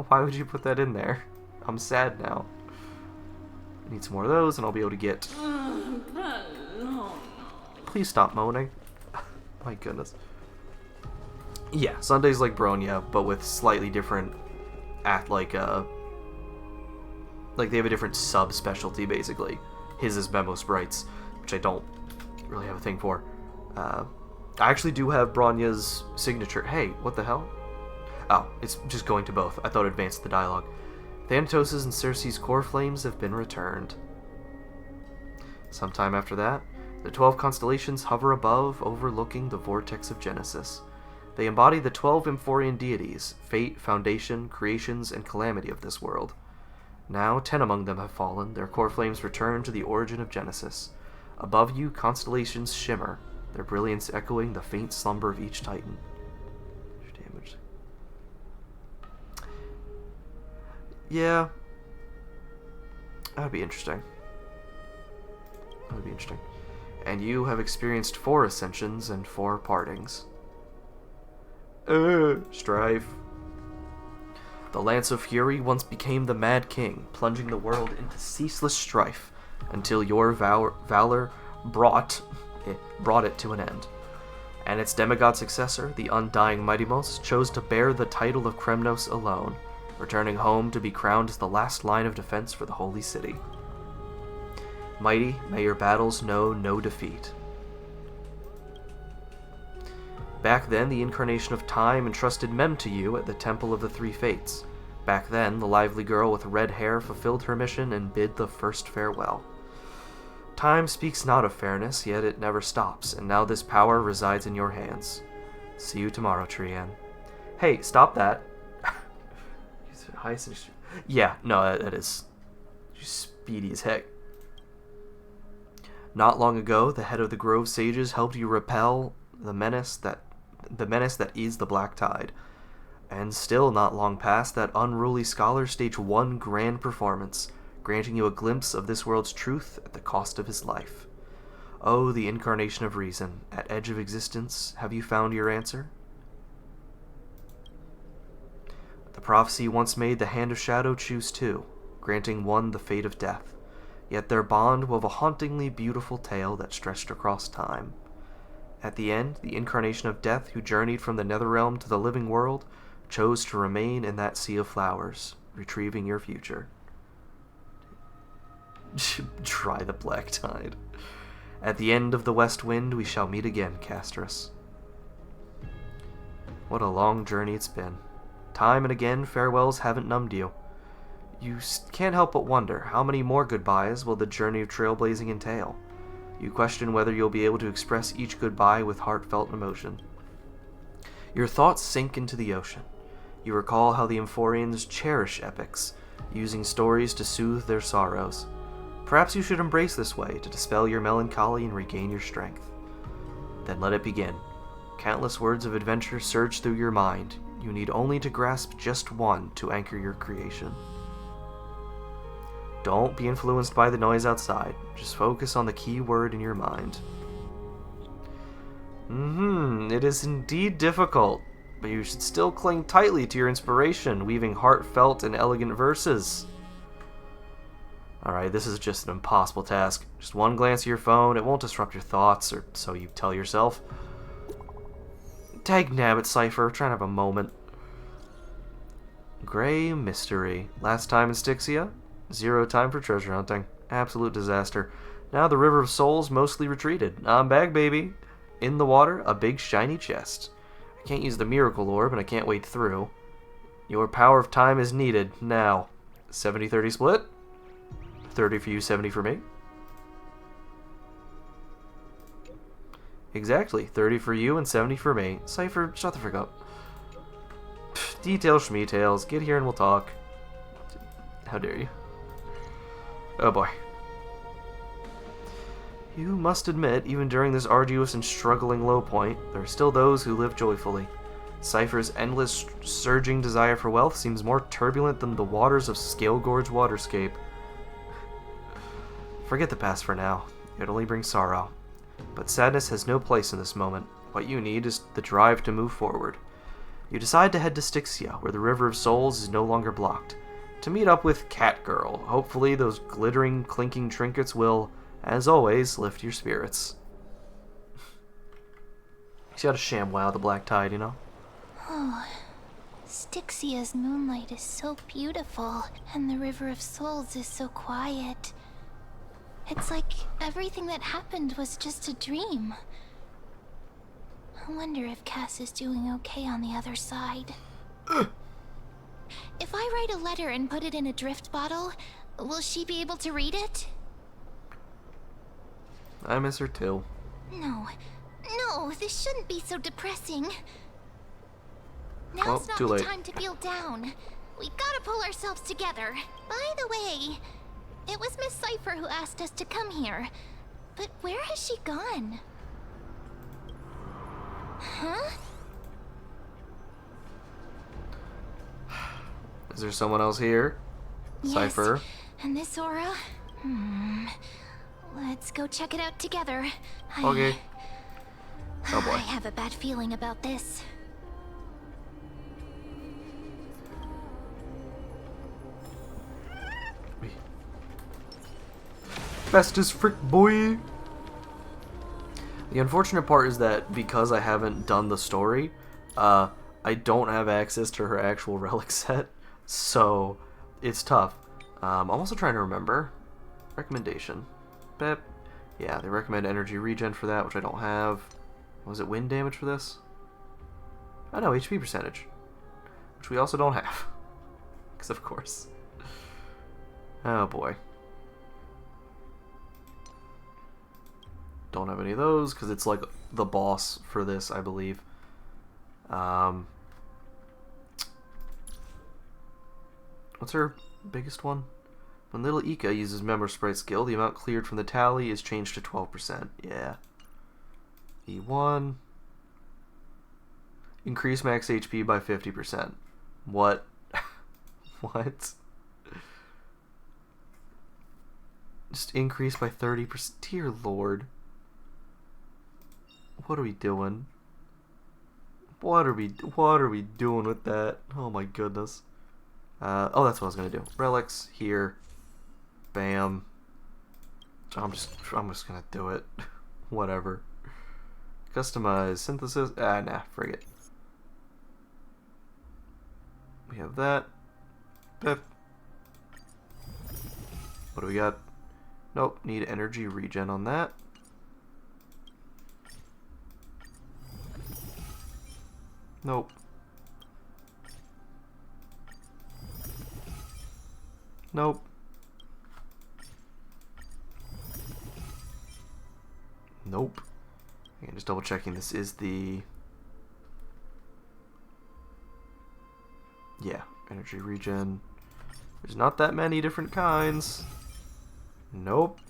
Why would you put that in there? I'm sad now. I need some more of those, and I'll be able to get... Please stop moaning. My goodness. Yeah, Sunday's like Bronya, but with slightly different like they have a different sub-specialty, basically. His is Memo Sprites, which I don't really have a thing for. I actually do have Bronya's signature. Hey, what the hell? Oh, it's just going to both. I thought it advanced the dialogue. Thanatos' and Cersei's core flames have been returned. Sometime after that, the 12 constellations hover above, overlooking the vortex of Genesis. They embody the 12 Emphorian deities, fate, foundation, creations, and calamity of this world. Now 10 among them have fallen, their core flames return to the origin of Genesis. Above you, constellations shimmer, their brilliance echoing the faint slumber of each titan. Damage. Yeah. That would be interesting. And you have experienced 4 ascensions and 4 partings. Strife. The Lance of Fury once became the Mad King, plunging the world into ceaseless strife, until your valor brought it to an end. And its demigod successor, the undying Mightymost, chose to bear the title of Kremnos alone, returning home to be crowned as the last line of defense for the Holy City. Mighty, may your battles know no defeat. Back then, the incarnation of time entrusted Mem to you at the Temple of the Three Fates. Back then, the lively girl with red hair fulfilled her mission and bid the first farewell. Time speaks not of fairness, yet it never stops, and now this power resides in your hands. See you tomorrow, Trian. Hey, stop that. Yeah, no, that is speedy as heck. Not long ago, the head of the Grove Sages helped you repel the menace that is the Black Tide. And still not long past, that unruly scholar staged one grand performance, granting you a glimpse of this world's truth at the cost of his life. Oh, the incarnation of reason, at edge of existence, have you found your answer? The prophecy once made the Hand of Shadow choose 2, granting one the fate of death. Yet their bond wove a hauntingly beautiful tale that stretched across time. At the end, the incarnation of death who journeyed from the Netherrealm to the living world chose to remain in that sea of flowers, retrieving your future. Try the Black Tide. At the end of the West Wind, we shall meet again, Castris. What a long journey it's been. Time and again, farewells haven't numbed you. You can't help but wonder, how many more goodbyes will the journey of trailblazing entail? You question whether you'll be able to express each goodbye with heartfelt emotion. Your thoughts sink into the ocean. You recall how the Emphorians cherish epics, using stories to soothe their sorrows. Perhaps you should embrace this way to dispel your melancholy and regain your strength. Then let it begin. Countless words of adventure surge through your mind. You need only to grasp just one to anchor your creation. Don't be influenced by the noise outside. Just focus on the key word in your mind. It is indeed difficult, but you should still cling tightly to your inspiration, weaving heartfelt and elegant verses. Alright, this is just an impossible task. Just one glance at your phone, it won't disrupt your thoughts, or so you tell yourself. Dagnabbit, Cypher, trying to have a moment. Grey Mystery. Last time in Styxia? 0 time for treasure hunting. Absolute disaster. Now the River of Souls mostly retreated. I'm back, baby. In the water, a big shiny chest. I can't use the miracle orb, and I can't wade through. Your power of time is needed. Now. 70-30 split? 30 for you, 70 for me? Exactly. 30 for you and 70 for me. Cypher, shut the frick up. Details, schmeetails. Get here and we'll talk. How dare you? Oh boy. You must admit, even during this arduous and struggling low point, there are still those who live joyfully. Cypher's endless, surging desire for wealth seems more turbulent than the waters of Scale Gorge Waterscape. Forget the past for now. It only brings sorrow. But sadness has no place in this moment. What you need is the drive to move forward. You decide to head to Styxia, where the River of Souls is no longer blocked, to meet up with Catgirl. Hopefully those glittering, clinking trinkets will, as always, lift your spirits. He's got a ShamWow, the Black Tide, you know? Oh, Styxia's moonlight is so beautiful, and the River of Souls is so quiet. It's like everything that happened was just a dream. I wonder if Cass is doing okay on the other side. If I write a letter and put it in a drift bottle, will she be able to read it? I miss her too. No, this shouldn't be so depressing. Well, Now's not too the late. time to feel down. We gotta pull ourselves together. By the way, it was Miss Cypher who asked us to come here. But where has she gone? Huh? Is there someone else here? Yes, Cypher. and this aura? Let's go check it out together. Okay. Oh I boy. have a bad feeling about this. Fast as frick, boy. The unfortunate part is that because I haven't done the story, I don't have access to her actual relic set, so it's tough. I'm also trying to remember. Recommendation. Bep. Yeah, they recommend energy regen for that, which I don't have. Was it wind damage for this? Oh no, HP percentage. Which we also don't have. Because of course. Oh boy. Don't have any of those because it's like the boss for this, I believe. What's her biggest one? When little Ika uses Member Sprite skill, the amount cleared from the tally is changed to 12%. Yeah. E1. Increase max HP by 50%. What? What? Just increase by 30%. Dear Lord. What are we doing? What are we doing with that? Oh my goodness. Oh, that's what I was gonna do. Relics here. Bam. I'm just gonna do it. Whatever. Customize synthesis. Nah, frig it. We have that. Pip. What do we got? Nope, need energy regen on that. Nope. Nope. Nope. Again, just double checking this is the... Yeah, energy regen. There's not that many different kinds. Nope.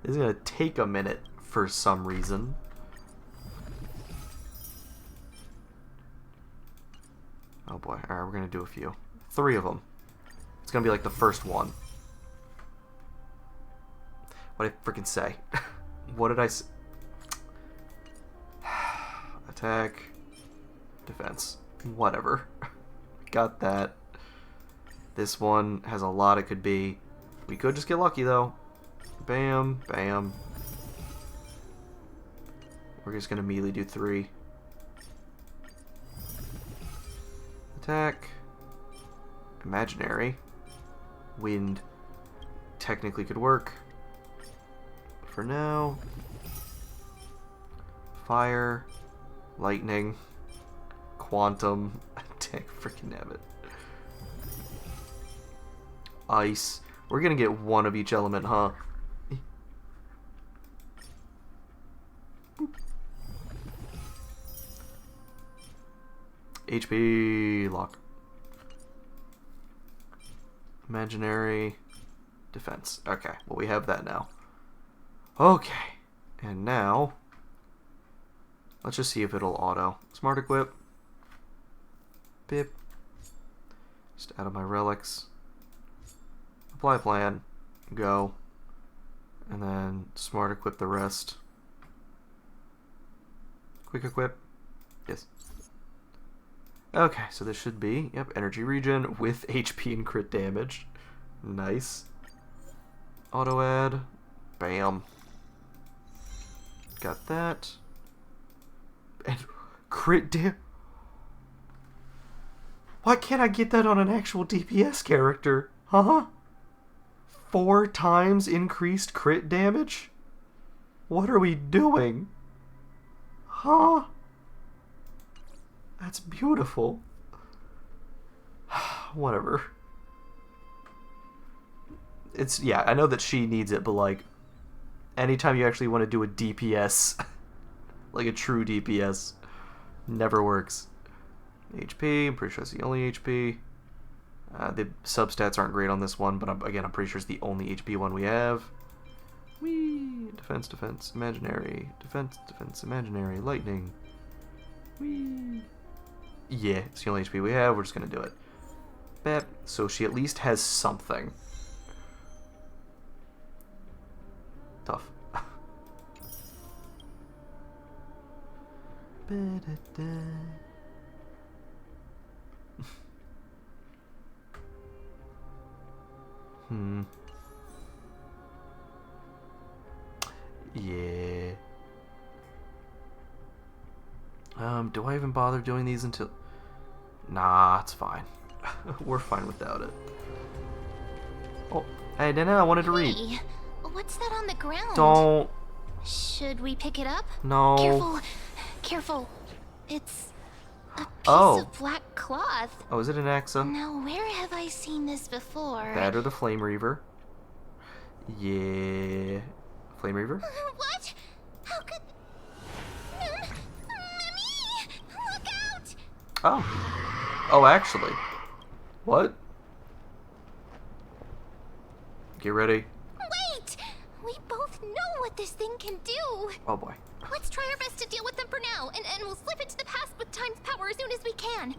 This is gonna take a minute for some reason. Oh boy. Alright, we're gonna do a few. 3 of them. It's gonna be like the first one. What did I freaking say? What did I say? Attack. Defense. Whatever. Got that. This one has a lot it could be. We could just get lucky though. Bam. Bam. We're just gonna immediately do 3. Attack. Imaginary. Wind. Technically could work. For now. Fire. Lightning. Quantum. Attack. Freaking nabbit. Ice. We're gonna get one of each element, huh? HP lock. Imaginary defense. Okay, well we have that now. Okay, and now let's just see if it'll auto. Smart equip. Bip. Just out of my relics. Apply plan. Go. And then smart equip the rest. Quick equip. Yes. Okay, so this should be, yep, energy regen with HP and crit damage. Nice. Auto add. Bam. Got that. And crit damage. Why can't I get that on an actual DPS character? Huh? 4 times increased crit damage? What are we doing? Huh? That's beautiful. Whatever. It's, yeah, I know that she needs it, but like, anytime you actually want to do a DPS, like a true DPS, never works. HP, I'm pretty sure it's the only HP. The substats aren't great on this one, but again, I'm pretty sure it's the only HP one we have. Whee! Defense, defense, imaginary. Defense, defense, imaginary. Lightning. Whee! Yeah, it's the only HP we have. We're just gonna do it. Bap. So she at least has something. Tough. Yeah. Do I even bother doing these until... Nah, it's fine. We're fine without it. Oh, hey, Dana, I wanted to read. Hey, what's that on the ground? Don't. Should we pick it up? No. Careful. Careful. It's a piece of black cloth. Oh, is it an Axa? Now, where have I seen this before? That or the Flame Reaver. Yeah. Flame Reaver? What? How could... Mimi! Look out! Oh. Oh, actually. What? Get ready. Wait! We both know what this thing can do. Oh boy. Let's try our best to deal with them for now, and we'll slip into the past with time's power as soon as we can.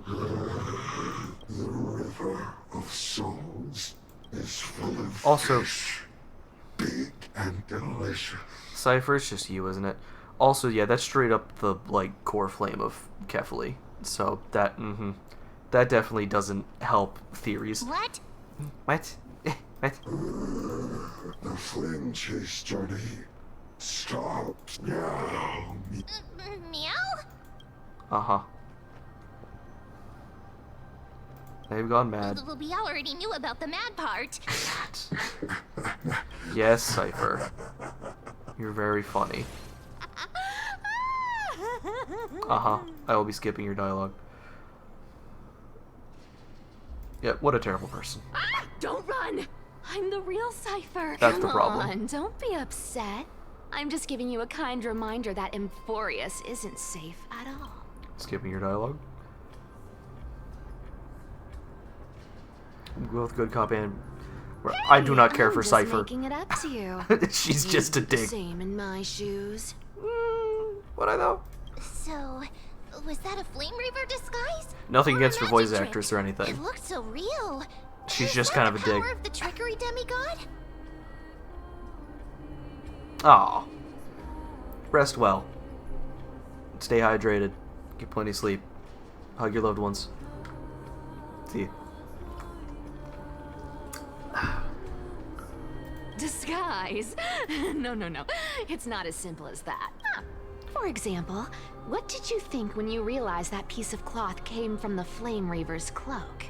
The river of souls is full of also, fish, big and delicious. Cypher, it's just you, isn't it? Also, yeah, that's straight up the, like, core flame of Kefali. So, that, that definitely doesn't help theories. What? What? What? The flame chase journey stops now. Meow? Uh-huh. They've gone mad. Well, we already knew about the mad part. Yes, Cypher. You're very funny. Uh-huh. I will be skipping your dialogue. Yeah, what a terrible person. Don't run! I'm the real Cypher. That's the problem. Come on, don't be upset. I'm just giving you a kind reminder that Emphorius isn't safe at all. Skipping your dialogue. Both good cop and... I do not care for just Cypher. Making it up to you. She's just a You'd do the dick. Same in my shoes. What I know? So, was that a Flame Reaver disguise? Nothing Or against her magic voice trick? actress or anything. It looked so real. She's Is just that kind of a the dick. power of the trickery demigod? Aw. Rest well. Stay hydrated. Get plenty of sleep. Hug your loved ones. See you. Disguise? No. It's not as simple as that. For example, what did you think when you realized that piece of cloth came from the Flame Reaver's cloak?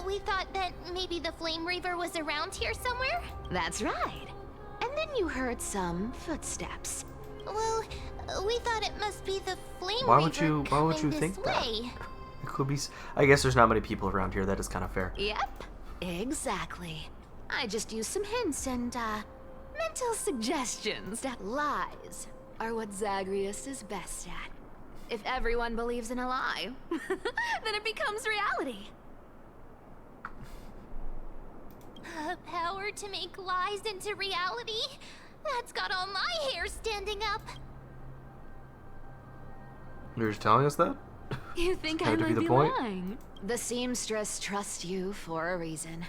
We thought that maybe the Flame Reaver was around here somewhere? That's right. And then you heard some footsteps. Well, we thought it must be the Flame Why Reaver would you coming think this that? way. It could be... I guess there's not many people around here. That is kind of fair. Yep, exactly. I just used some hints and, mental suggestions that lies are what Zagreus is best at. If everyone believes in a lie, then it becomes reality. Power to make lies into reality? That's got all my hair standing up. You're just telling us that? You think I Had to might be the be point? lying? The seamstress trusts you for a reason.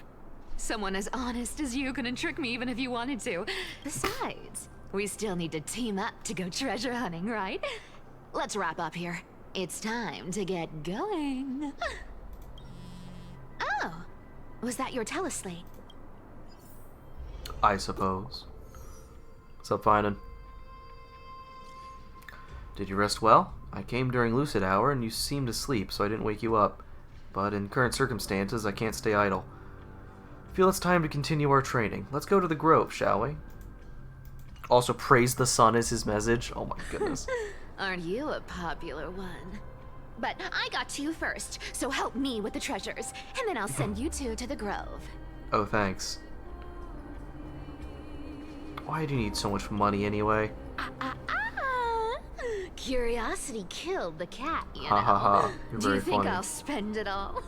Someone as honest as you couldn't trick me even if you wanted to. Besides, we still need to team up to go treasure hunting, right? Let's wrap up here. It's time to get going. Oh, was that your teleslate? I suppose. What's up, Finan? Did you rest well? I came during lucid hour and you seemed asleep, so I didn't wake you up. But in current circumstances, I can't stay idle. I feel it's time to continue our training. Let's go to the grove, shall we? Also, praise the sun is his message. Oh my goodness. Aren't you a popular one? But I got to you first, so help me with the treasures, and then I'll send you two to the grove. Oh, thanks. Why do you need so much money anyway? Curiosity killed the cat, you know. Ha ha ha. You're Do very you think funny. I'll spend it all?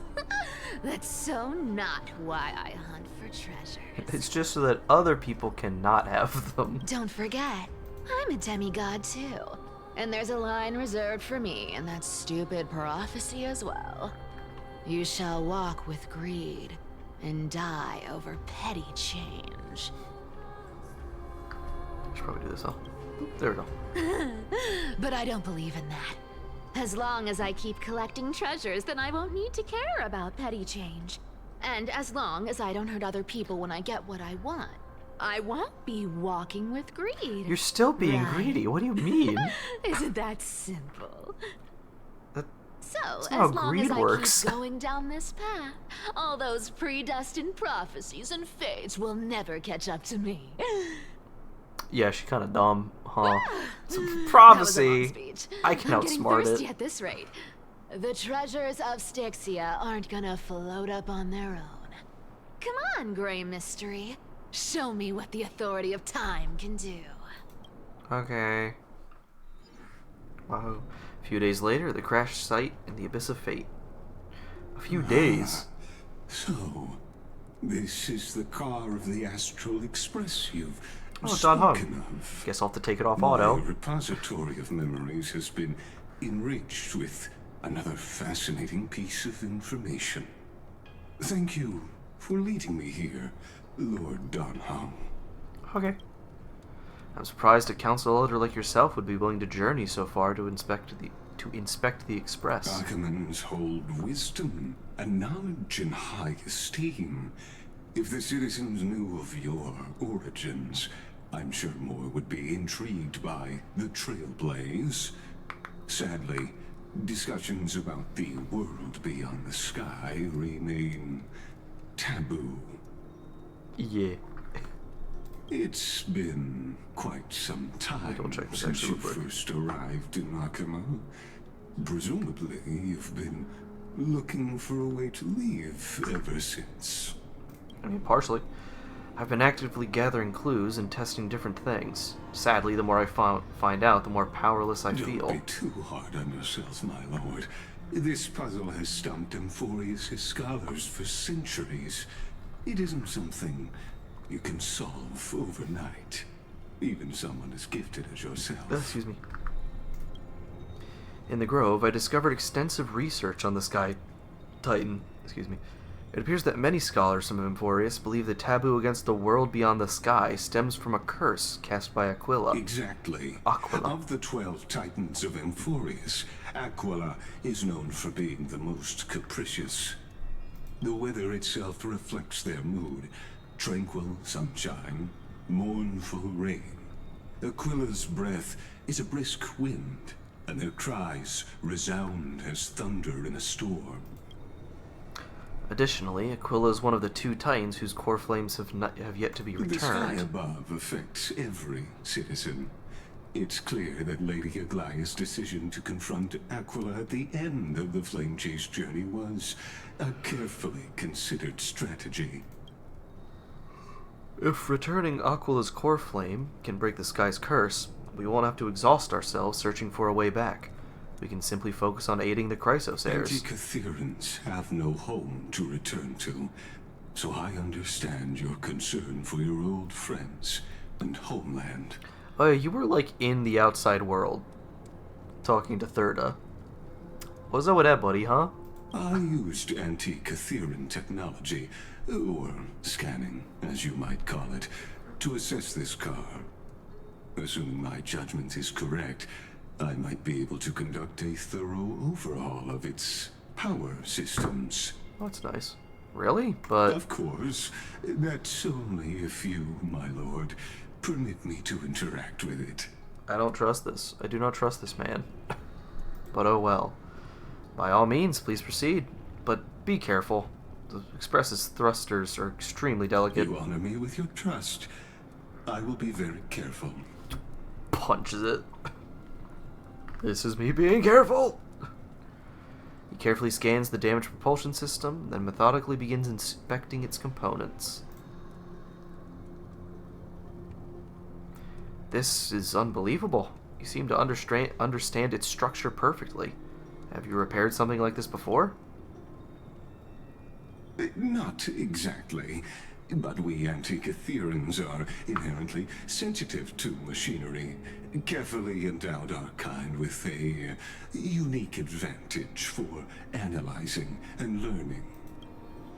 That's so not why I hunt for treasures. It's just so that other people cannot have them. Don't forget, I'm a demigod too. And there's a line reserved for me in that stupid prophecy as well. You shall walk with greed and die over petty change. I should probably do this, huh? Oop, there we go. But I don't believe in that. As long as I keep collecting treasures, then I won't need to care about petty change. And as long as I don't hurt other people when I get what I want, I won't be walking with greed. You're still being Right. greedy. What do you mean? Isn't that simple? So, That's as not how long greed as I works. keep going down this path, all those predestined prophecies and fates will never catch up to me. Yeah, she's kind of dumb, huh? It's a That was a long prophecy. speech. I can I'm getting outsmart thirsty it. at this rate. The treasures of Styxia aren't gonna float up on their own. Come on, Grey Mystery. Show me what the authority of time can do. Okay. Wow. A few days later, the crash site in the Abyss of Fate. A few days. So, this is the car of the Astral Express you've Oh, John Hung. spoken of. Guess I'll have to take it off My auto. repository of memories has been enriched with another fascinating piece of information. Thank you for leading me here, Lord Don Hung. Okay. I'm surprised a council elder like yourself would be willing to journey so far to inspect the Express. Archimans hold wisdom and knowledge in high esteem. If the citizens knew of your origins, I'm sure more would be intrigued by the Trailblaze. Sadly, discussions about the world beyond the sky remain taboo. Yeah. It's been quite some time Double check this since actually you real quick. first arrived in Akima. Presumably, you've been looking for a way to leave ever since. I mean, partially. I've been actively gathering clues and testing different things. Sadly, the more I find out, the more powerless I feel. Don't be too hard on yourself, my lord. This puzzle has stumped Emphorius' scholars for centuries. It isn't something you can solve overnight. Even someone as gifted as yourself. Excuse me. In the Grove, I discovered extensive research on the Sky Titan. Excuse me. It appears that many scholars from Emphorius believe the taboo against the world beyond the sky stems from a curse cast by Aquila. Exactly. Aquila. Of the 12 Titans of Emphorius, Aquila is known for being the most capricious. The weather itself reflects their mood. Tranquil sunshine, mournful rain. Aquila's breath is a brisk wind, and their cries resound as thunder in a storm. Additionally, Aquila is one of the 2 Titans whose core flames have yet to be The sky returned. above affects every citizen. It's clear that Lady Aglaya's decision to confront Aquila at the end of the Flame Chase journey was a carefully considered strategy. If returning Aquila's core flame can break the sky's curse, we won't have to exhaust ourselves searching for a way back. We can simply focus on aiding the Chrysos heirs. Anti-Catherians have no home to return to, so I understand your concern for your old friends and homeland. Oh yeah, you were like in the outside world, talking to Thurda. What's up with that, buddy, huh? I used anti-Catherian technology, or scanning, as you might call it, to assess this car. Assuming my judgment is correct, I might be able to conduct a thorough overhaul of its power systems. That's nice. Really? But... Of course. That's only if you, my lord, permit me to interact with it. I don't trust this. I do not trust this man. but oh well. By all means, please proceed, but be careful. The Express's thrusters are extremely delicate. You honor me with your trust. I will be very careful. Punches it. This is me being careful! He carefully scans the damaged propulsion system, then methodically begins inspecting its components. This is unbelievable. You seem to understand its structure perfectly. Have you repaired something like this before? Not exactly, but we Antikytherians are inherently sensitive to machinery. Carefully endowed our kind with a unique advantage for analyzing and learning.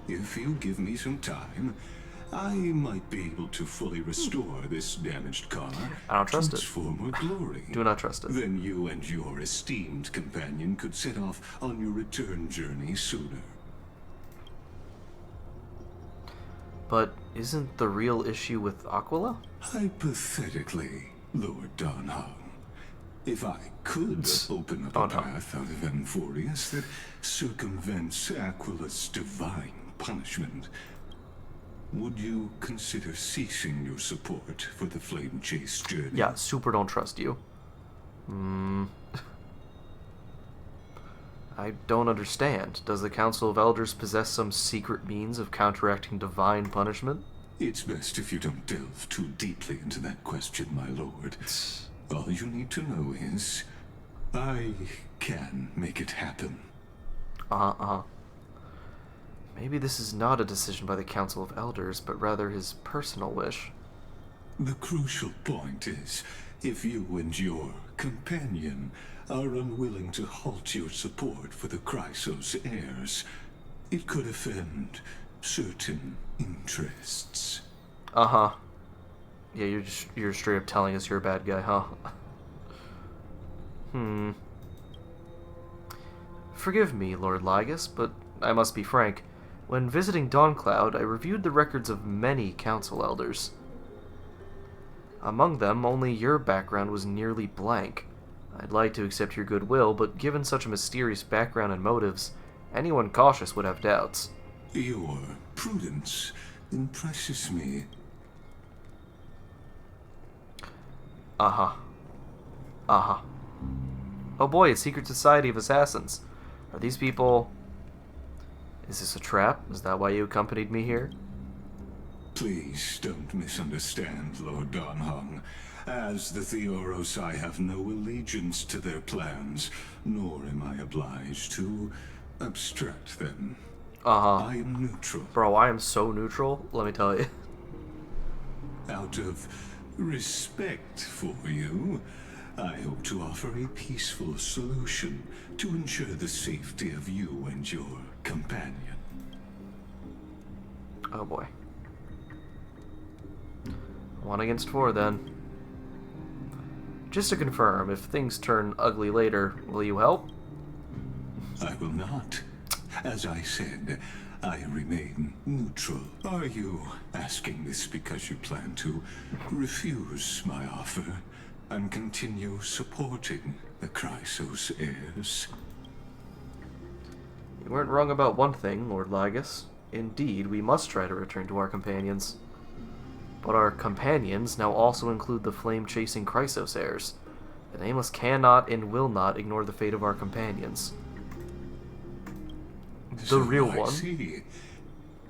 If you give me some time, I might be able to fully restore this damaged car. I don't trust its it. former glory. Do not trust it. Then you and your esteemed companion could set off on your return journey sooner. But isn't the real issue with Aquila? Hypothetically, Lord Donhong, if I could open up a path out of Amphorius that circumvents Aquila's divine punishment, would you consider ceasing your support for the Flame Chase journey? Yeah, super don't trust you. I don't understand. Does the Council of Elders possess some secret means of counteracting divine punishment? It's best if you don't delve too deeply into that question, my lord. All you need to know is, I can make it happen. Maybe this is not a decision by the Council of Elders, but rather his personal wish. The crucial point is, if you and your companion are unwilling to halt your support for the Chrysos heirs, it could offend certain interests. Yeah, you're straight up telling us you're a bad guy, huh? Forgive me, Lord Lygus, but I must be frank. When visiting Dawncloud, I reviewed the records of many council elders. Among them, only your background was nearly blank. I'd like to accept your goodwill, but given such a mysterious background and motives, anyone cautious would have doubts. Your prudence impresses me. Oh boy, a secret society of assassins. Are these people... Is this a trap? Is that why you accompanied me here? Please don't misunderstand, Lord Donhong. As the Theoros, I have no allegiance to their plans, nor am I obliged to obstruct them. I am neutral. Bro, I am so neutral, let me tell you. Out of respect for you, I hope to offer a peaceful solution to ensure the safety of you and your companion. Oh boy. 1 against 4 then. Just to confirm, if things turn ugly later, will you help? I will not. As I said, I remain neutral. Are you asking this because you plan to refuse my offer and continue supporting the Chrysos heirs? You weren't wrong about one thing, Lord Lygus. Indeed, we must try to return to our companions. But our companions now also include the flame-chasing Chrysos heirs. The Nameless cannot and will not ignore the fate of our companions. The real one. See.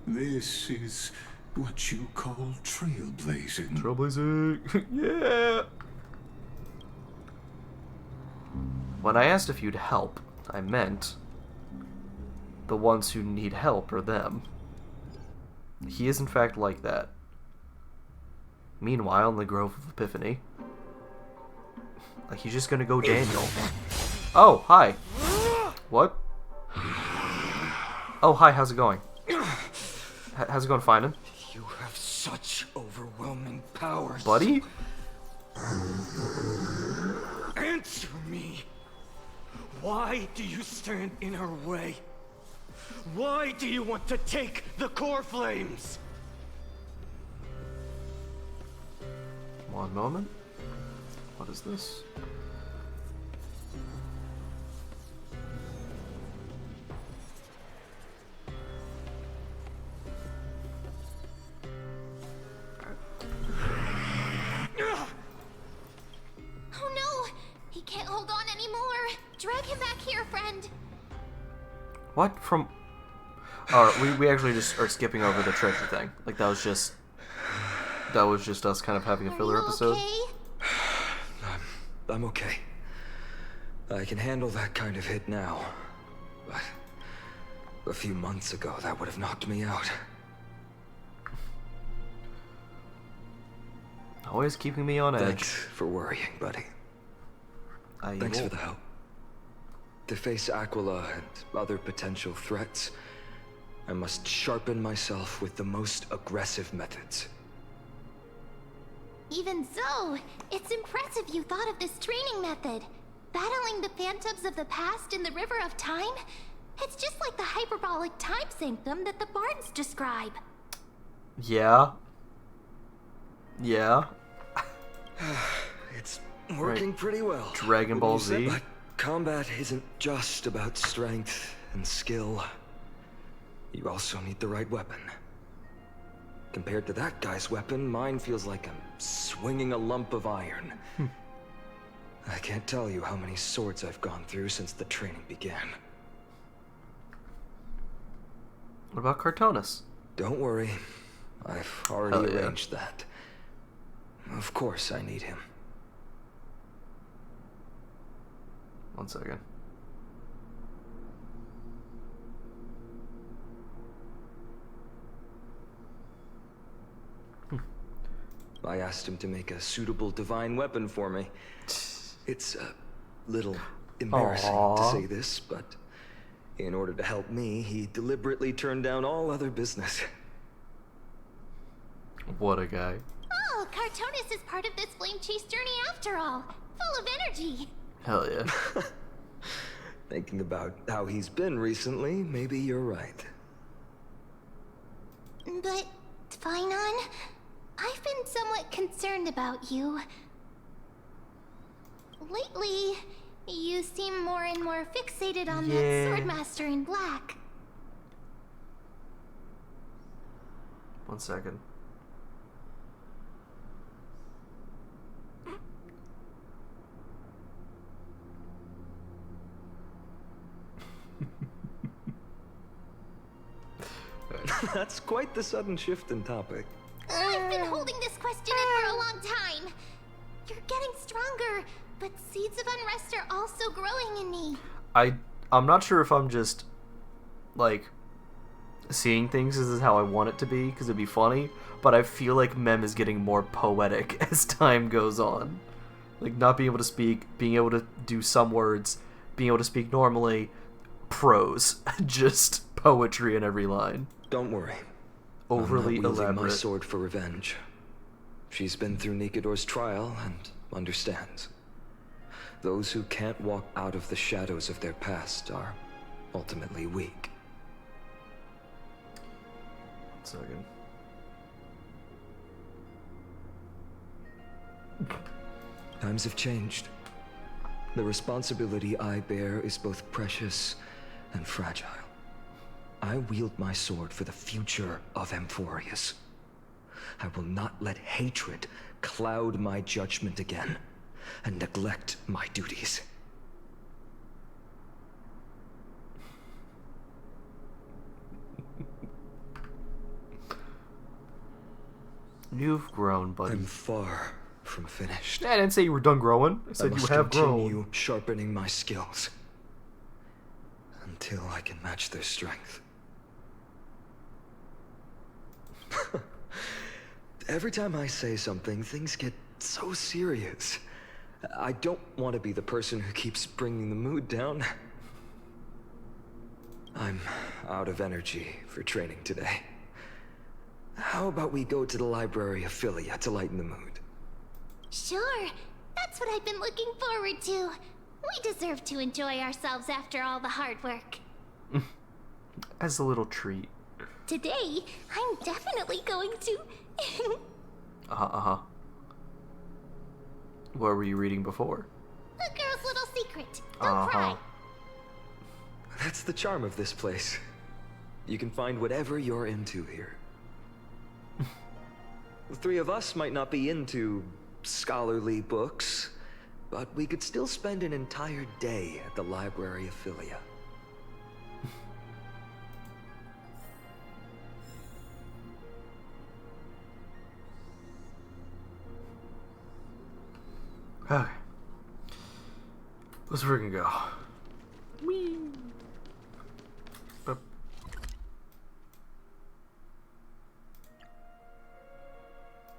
This is what you call trailblazing. Trailblazing! Yeah! When I asked if you'd help, I meant the ones who need help are them. He is in fact like that. Meanwhile, in the Grove of Epiphany, like he's just gonna go Daniel. Oh, hi. What? Oh, hi, how's it going? How's it going finding? You have such overwhelming powers. Buddy? Answer me. Why do you stand in our way? Why do you want to take the core flames? One moment. What is this? What? From... Oh, we actually just are skipping over the treasure thing. Like, that was just us kind of having a filler episode. Okay? I'm okay. I can handle that kind of hit now. But a few months ago, that would have knocked me out. Always keeping me on edge. Thanks for worrying, buddy. Thanks for the help. To face Aquila and other potential threats, I must sharpen myself with the most aggressive methods. Even so, it's impressive you thought of this training method. Battling the phantoms of the past in the River of Time? It's just like the hyperbolic time sanctum that the bards describe. Yeah. Yeah. It's working pretty well. Dragon Ball Z. But combat isn't just about strength and skill. You also need the right weapon. Compared to that guy's weapon, mine feels like I'm swinging a lump of iron. I can't tell you how many swords I've gone through since the training began. What about Cartonus? Don't worry. I've already arranged that. Of course I need him. One second. I asked him to make a suitable divine weapon for me. It's a little embarrassing to say this, but in order to help me, he deliberately turned down all other business. What a guy. Oh, Cartonus is part of this flame chase journey after all. Full of energy. Hell yeah. Thinking about how he's been recently, maybe you're right. But, Finon, I've been somewhat concerned about you. Lately, you seem more and more fixated on that Swordmaster in black. One second. That's quite the sudden shift in topic. I've been holding this question in for a long time. You're getting stronger, but seeds of unrest are also growing in me. I'm not sure if I'm just, like, seeing things as is how I want it to be, because it'd be funny, but I feel like Mem is getting more poetic as time goes on. Like, not being able to speak, being able to do some words, being able to speak normally, prose. Just poetry in every line. Don't worry. Overly I'm not wielding elaborate. my sword for revenge. She's been through Nikador's trial and understands. Those who can't walk out of the shadows of their past are ultimately weak. 1 second. Times have changed. The responsibility I bear is both precious and fragile. I wield my sword for the future of Amphorius. I will not let hatred cloud my judgment again and neglect my duties. You've grown, buddy. I'm far from finished. I didn't say you were done growing. I said I you must have continue grown. sharpening my skills until I can match their strength. Every time I say something, things get so serious. I don't want to be the person who keeps bringing the mood down. I'm out of energy for training today. How about we go to the library of Philia to lighten the mood? Sure, that's what I've been looking forward to. We deserve to enjoy ourselves after all the hard work. As a little treat. Today, I'm definitely going to... What were you reading before? A girl's little secret. Don't cry. That's the charm of this place. You can find whatever you're into here. The three of us might not be into scholarly books, but we could still spend an entire day at the library of Philia. Okay. Let's freaking go. Whee!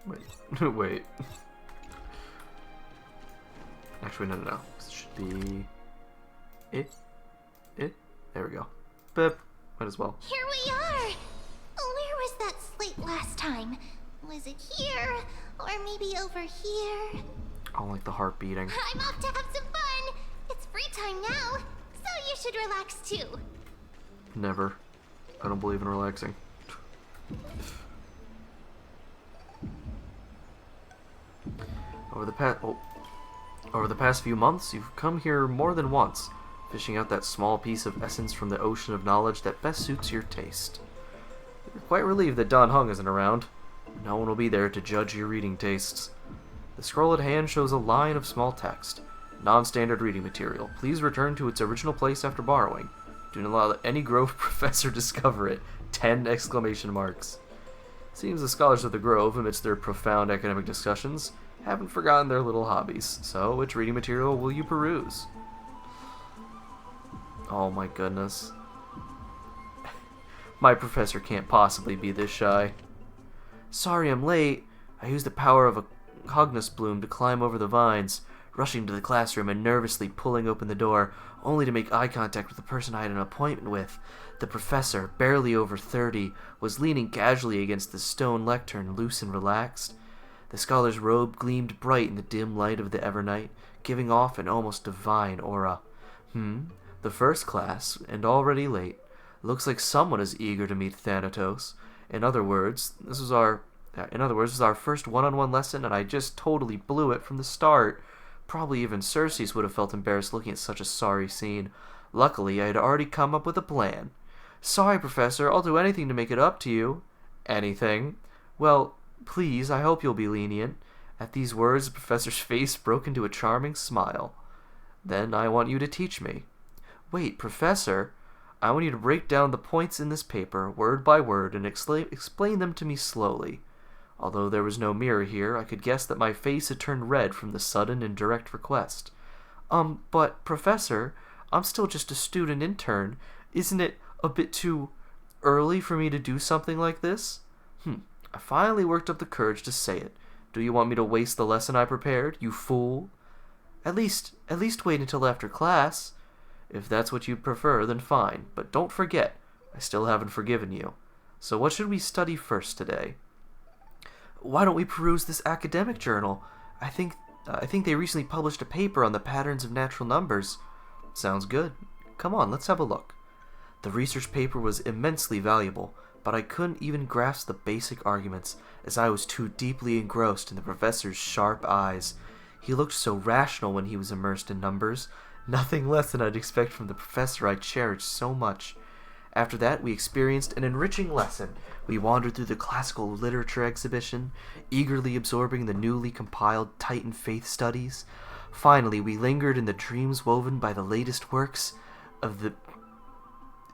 Wait. Wait. Actually, no. This should be... It. There we go. Bip. Might as well. Here we are! Where was that slate last time? Was it here? Or maybe over here? I don't like the heart beating. I'm off to have some fun! It's free time now, so you should relax too. Never. I don't believe in relaxing. Over the past few months, you've come here more than once, fishing out that small piece of essence from the ocean of knowledge that best suits your taste. You're quite relieved that Don Hung isn't around. No one will be there to judge your reading tastes. The scroll at hand shows a line of small text. Non-standard reading material. Please return to its original place after borrowing. Do not let any Grove professor discover it. 10 exclamation marks. Seems the scholars of the Grove, amidst their profound academic discussions, haven't forgotten their little hobbies. So, which reading material will you peruse? Oh my goodness. My professor can't possibly be this shy. Sorry I'm late. I used the power of a cognus bloom to climb over the vines, rushing to the classroom and nervously pulling open the door, only to make eye contact with the person I had an appointment with. The professor, barely over 30, was leaning casually against the stone lectern, loose and relaxed. The scholar's robe gleamed bright in the dim light of the Evernight, giving off an almost divine aura. The first class, and already late. Looks like someone is eager to meet Thanatos. In other words, this was our first one-on-one lesson, and I just totally blew it from the start. Probably even Cersei would have felt embarrassed looking at such a sorry scene. Luckily, I had already come up with a plan. Sorry, Professor, I'll do anything to make it up to you. Anything? Well, please, I hope you'll be lenient. At these words, the professor's face broke into a charming smile. Then I want you to teach me. Wait, Professor, I want you to break down the points in this paper, word by word, and explain them to me slowly. Although there was no mirror here, I could guess that my face had turned red from the sudden and direct request. But, Professor, I'm still just a student intern. Isn't it a bit too early for me to do something like this? I finally worked up the courage to say it. Do you want me to waste the lesson I prepared, you fool? At least wait until after class. If that's what you prefer, then fine. But don't forget, I still haven't forgiven you. So what should we study first today? Why don't we peruse this academic journal? I think they recently published a paper on the patterns of natural numbers. Sounds good. Come on, let's have a look. The research paper was immensely valuable, but I couldn't even grasp the basic arguments, as I was too deeply engrossed in the professor's sharp eyes. He looked so rational when he was immersed in numbers, nothing less than I'd expect from the professor I cherished so much. After that, we experienced an enriching lesson. We wandered through the classical literature exhibition, eagerly absorbing the newly compiled Titan faith studies. Finally, we lingered in the dreams woven by the latest works of the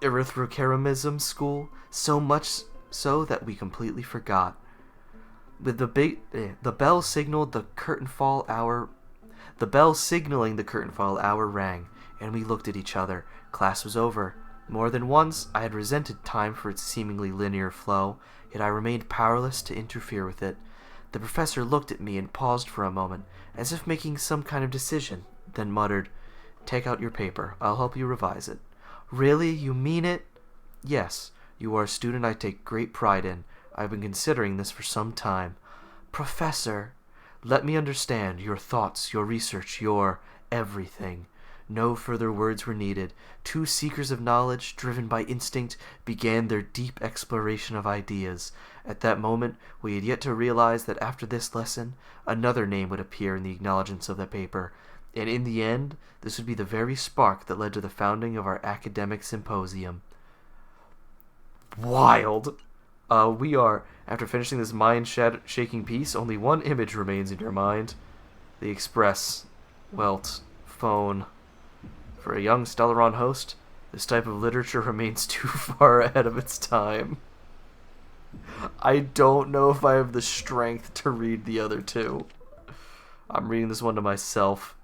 Erythrocheimism school, so much so that we completely forgot. With the bell signaling the curtain fall hour rang, and we looked at each other. Class was over. More than once, I had resented time for its seemingly linear flow, yet I remained powerless to interfere with it. The professor looked at me and paused for a moment, as if making some kind of decision, then muttered, "Take out your paper. I'll help you revise it." "Really? You mean it?" "Yes. You are a student I take great pride in. I've been considering this for some time." "Professor, let me understand your thoughts, your research, your everything." No further words were needed. Two seekers of knowledge, driven by instinct, began their deep exploration of ideas. At that moment, we had yet to realize that after this lesson, another name would appear in the acknowledgments of the paper, and in the end, this would be the very spark that led to the founding of our academic symposium. Wild! After finishing this mind-shaking piece, only one image remains in your mind. The express, phone. For a young Stellaron host, this type of literature remains too far ahead of its time. I don't know if I have the strength to read the other two. I'm reading this one to myself.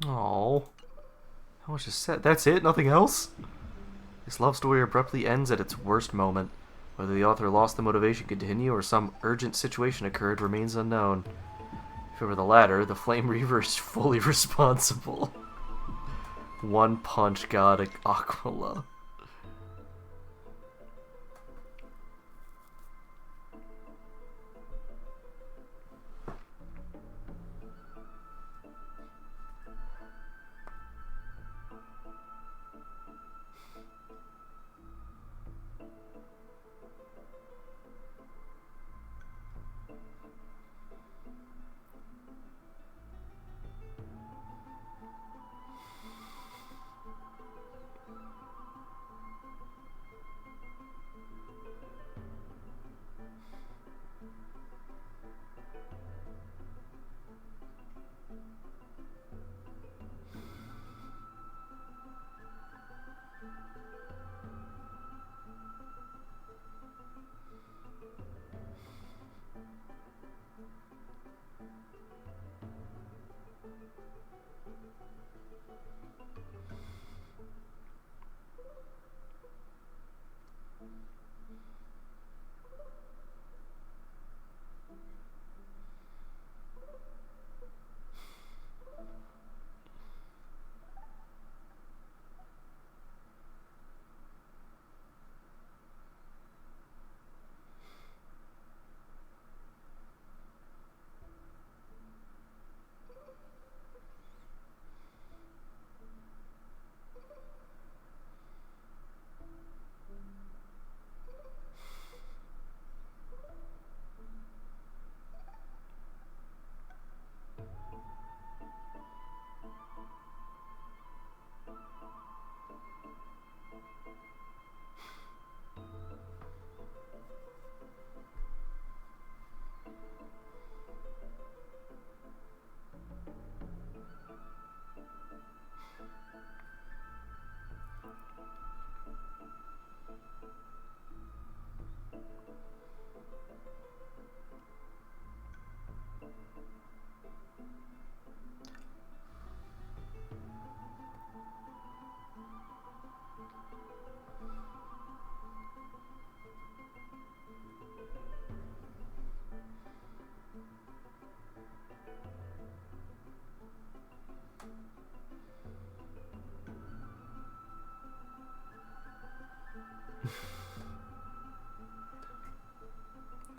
Oh, how much is said? That's it? Nothing else? This love story abruptly ends at its worst moment. Whether the author lost the motivation to continue or some urgent situation occurred remains unknown. If it were the latter, the Flame Reaver is fully responsible. One punch god Aquila.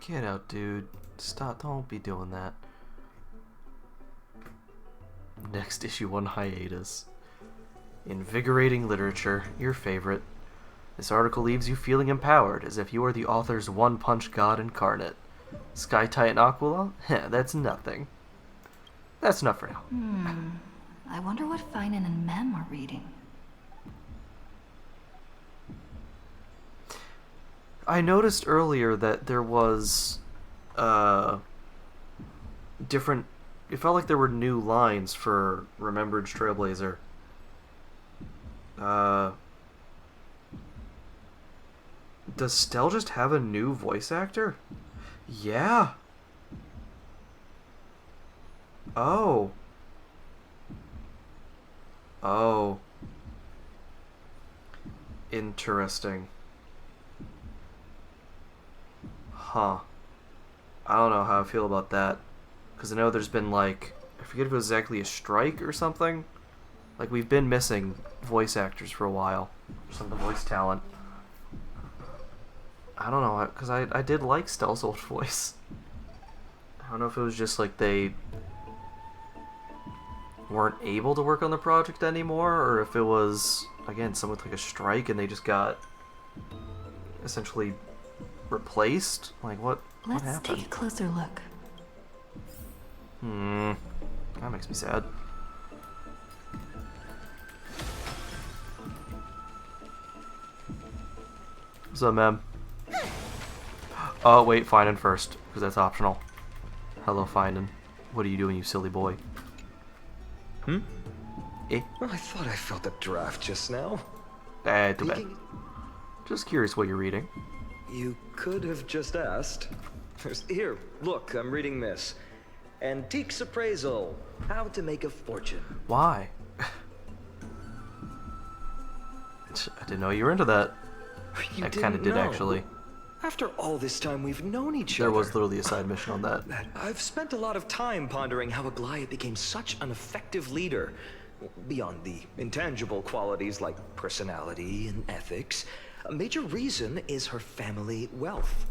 Get out, dude. Stop. Don't be doing that. Next issue on hiatus. Invigorating literature. Your favorite. This article leaves you feeling empowered, as if you are the author's one-punch god incarnate. Sky Titan Aquila? Heh, that's nothing. That's enough for now. I wonder what Finan and Mem are reading. I noticed earlier that there was different. It felt like there were new lines for Remembered Trailblazer. Does Stell just have a new voice actor? Yeah. Oh. Oh. Interesting. Huh. I don't know how I feel about that. Because I know there's been, like, I forget if it was exactly a strike or something. Like, we've been missing voice actors for a while. Some of the voice talent. I don't know, because I did like Stell's old voice. I don't know if it was just, like, they weren't able to work on the project anymore, or if it was, again, something like a strike and they just got essentially replaced. Like, what happened? Let's take a closer look. That makes me sad. What's up, ma'am? Oh, wait, Finan first, because that's optional. Hello, Finan. What are you doing, you silly boy? Well, I thought I felt a draft just now. Too bad. Just curious what you're reading. You could have just asked. Here, look, I'm reading this. Antiques Appraisal. How to Make a Fortune. Why? I didn't know you were into that. I kind of did, actually. After all this time we've known each other. There was literally a side mission on that. I've spent a lot of time pondering how Aglaia became such an effective leader. Beyond the intangible qualities like personality and ethics, a major reason is her family wealth.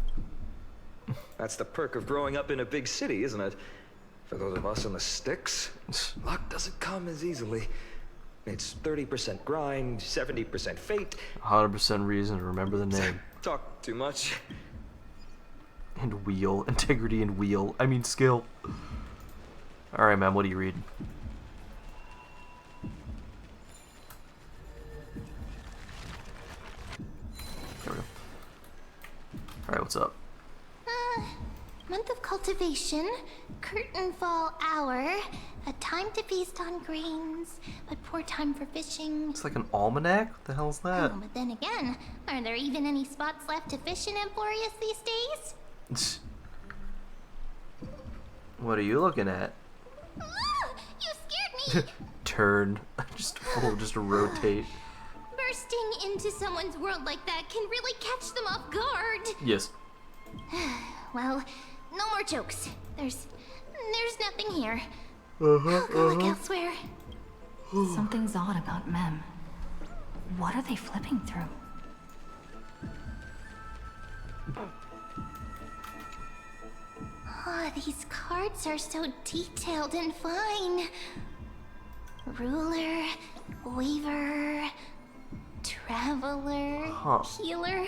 That's the perk of growing up in a big city, isn't it? For those of us in the sticks, luck doesn't come as easily. It's 30% grind, 70% fate. 100% reason to remember the name. Talk too much. And wheel. Integrity and wheel. I mean skill. Alright, man, what do you read? There we go. Alright, what's up? Month of cultivation, curtain fall hour, a time to feast on grains, but poor time for fishing. It's like an almanac? What the hell's that? Oh, but then again, are there even any spots left to fish in Emporius these days? What are you looking at? You scared me! Turn. Just rotate. Bursting into someone's world like that can really catch them off guard. Yes. Well, no more jokes. There's nothing here. I'll go look elsewhere. Something's odd about Mem. What are they flipping through? Oh, these cards are so detailed and fine. Ruler, weaver, traveler, healer.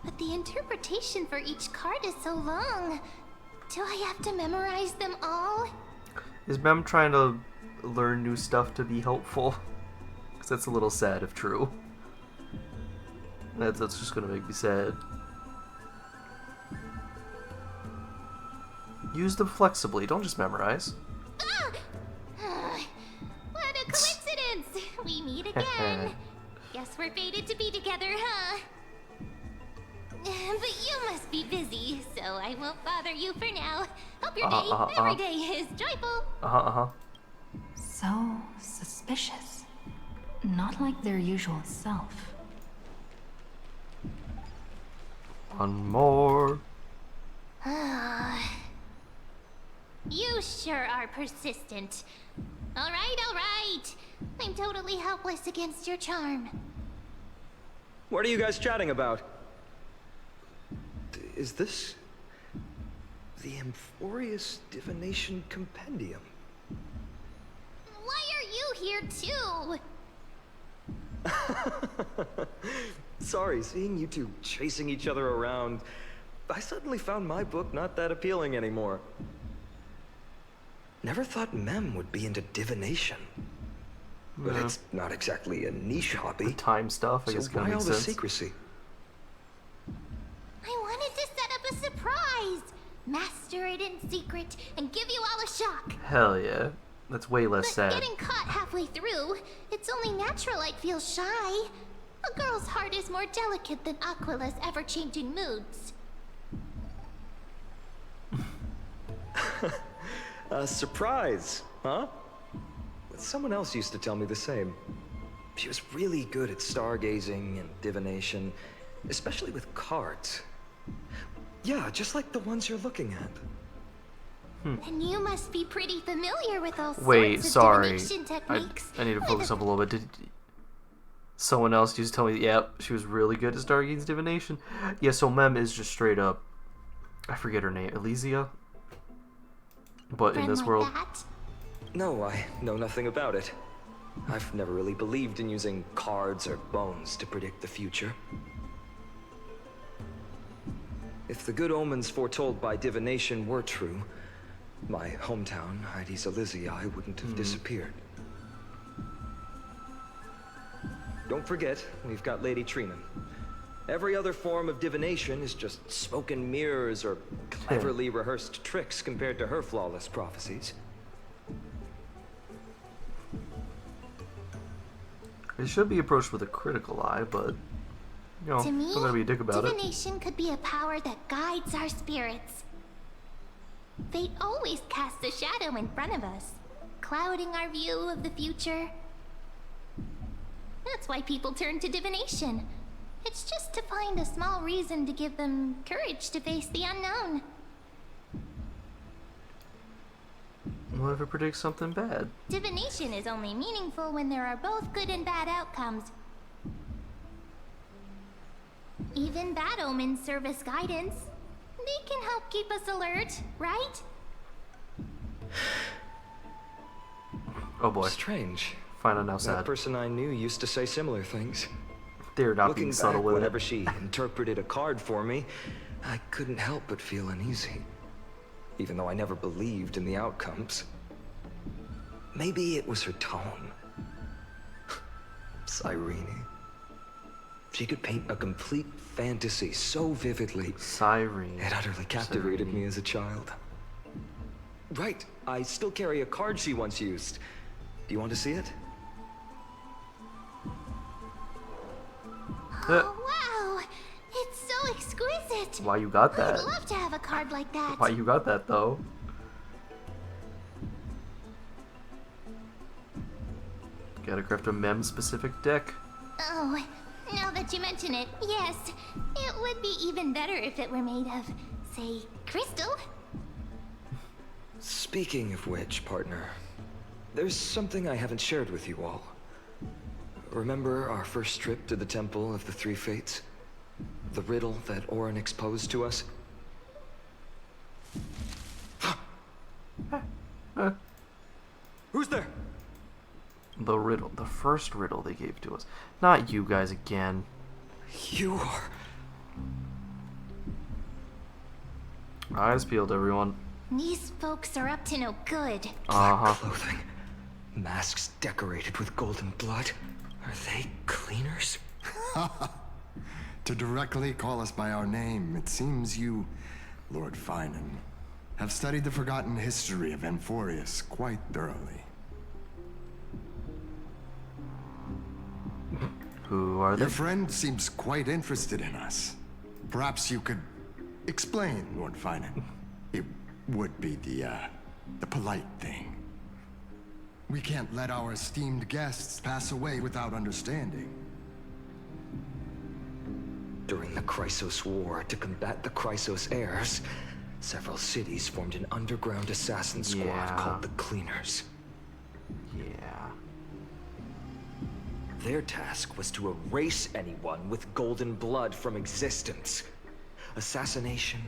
But the interpretation for each card is so long. Do I have to memorize them all? Is Mem trying to learn new stuff to be helpful? Because that's a little sad if true. That's just gonna make me sad. Use them flexibly, don't just memorize. What a coincidence! We meet again. Guess we're fated to be together, huh? But you must be busy, so I won't bother you for now. Hope your day, every day, is joyful. So suspicious. Not like their usual self. One more. You sure are persistent. All right. I'm totally helpless against your charm. What are you guys chatting about? is this the Amphorius Divination Compendium? Why are you here too? Sorry, seeing you two chasing each other around, I suddenly found my book not that appealing anymore. Never thought Mem would be into divination. But it's not exactly a niche hobby. The time stuff, I guess, so kind why of all makes the sense. secrecy? I wanted to set up a surprise! Master it in secret and give you all a shock. Hell yeah. That's way less But sad. getting caught halfway through, it's only natural I'd feel shy. A girl's heart is more delicate than Aquila's ever-changing moods. A surprise, huh? Someone else used to tell me the same. She was really good at stargazing and divination, especially with cards. Yeah, just like the ones you're looking at. And you must be pretty familiar with all Wait, sorts sorry. of divination techniques. I need to focus up a little bit. Did someone else used to tell me, yep, she was really good at Stargaze's divination? Yeah, so Mem is just straight up, I forget her name, Elysia? But in this world... No, I know nothing about it. I've never really believed in using cards or bones to predict the future. If the good omens foretold by divination were true, my hometown, Heidi's Elysia, wouldn't have disappeared. Don't forget, we've got Lady Trina. Every other form of divination is just smoke and mirrors or cleverly rehearsed tricks compared to her flawless prophecies. It should be approached with a critical eye, but, you know, To me, don't gotta be a dick about it. divination could be a power that guides our spirits. Fate always casts a shadow in front of us, clouding our view of the future. That's why people turn to divination. It's just to find a small reason to give them courage to face the unknown. What if it predicts something bad? Divination is only meaningful when there are both good and bad outcomes. Even bad omens serve as guidance. They can help keep us alert, right? Oh boy. Strange. Find out now That sad. person I knew used to say similar things. They're not Looking being subtle back, with whenever it. she interpreted a card for me, I couldn't help but feel uneasy. Even though I never believed in the outcomes. Maybe it was her tone. Cyrene. She could paint a complete fantasy so vividly. Cyrene. It utterly captivated me as a child. Right, I still carry a card she once used. Do you want to see it? Oh, wow! It's so exquisite! Why you got that? I'd love to have a card like that. Why you got that, though? Gotta craft a mem-specific deck. Oh, now that you mention it, yes. It would be even better if it were made of, say, crystal. Speaking of which, partner, there's something I haven't shared with you all. Remember our first trip to the Temple of the Three Fates? The riddle that Orynyx posed to us? Who's there? The riddle. The first riddle they gave to us. Not you guys again. You are... Eyes peeled, everyone. These folks are up to no good. Black clothing. Masks decorated with golden blood. Are they cleaners? To directly call us by our name, it seems you, Lord Finan, have studied the forgotten history of Amphorius quite thoroughly. Who are they? Your friend seems quite interested in us. Perhaps you could explain, Lord Finan. It would be the polite thing. We can't let our esteemed guests pass away without understanding. During the Chrysos War, to combat the Chrysos heirs, several cities formed an underground assassin squad called the Cleaners. Yeah. Their task was to erase anyone with golden blood from existence. assassination,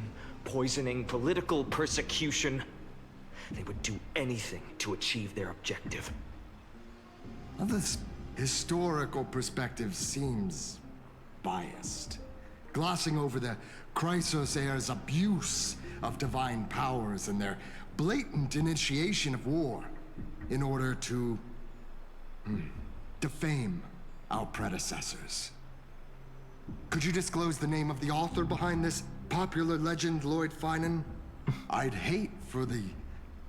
poisoning, political persecution. They would do anything to achieve their objective. Well, this historical perspective seems biased, glossing over the Chrysos heirs' abuse of divine powers and their blatant initiation of war in order to defame our predecessors. Could you disclose the name of the author behind this popular legend, Lord Finan? I'd hate for the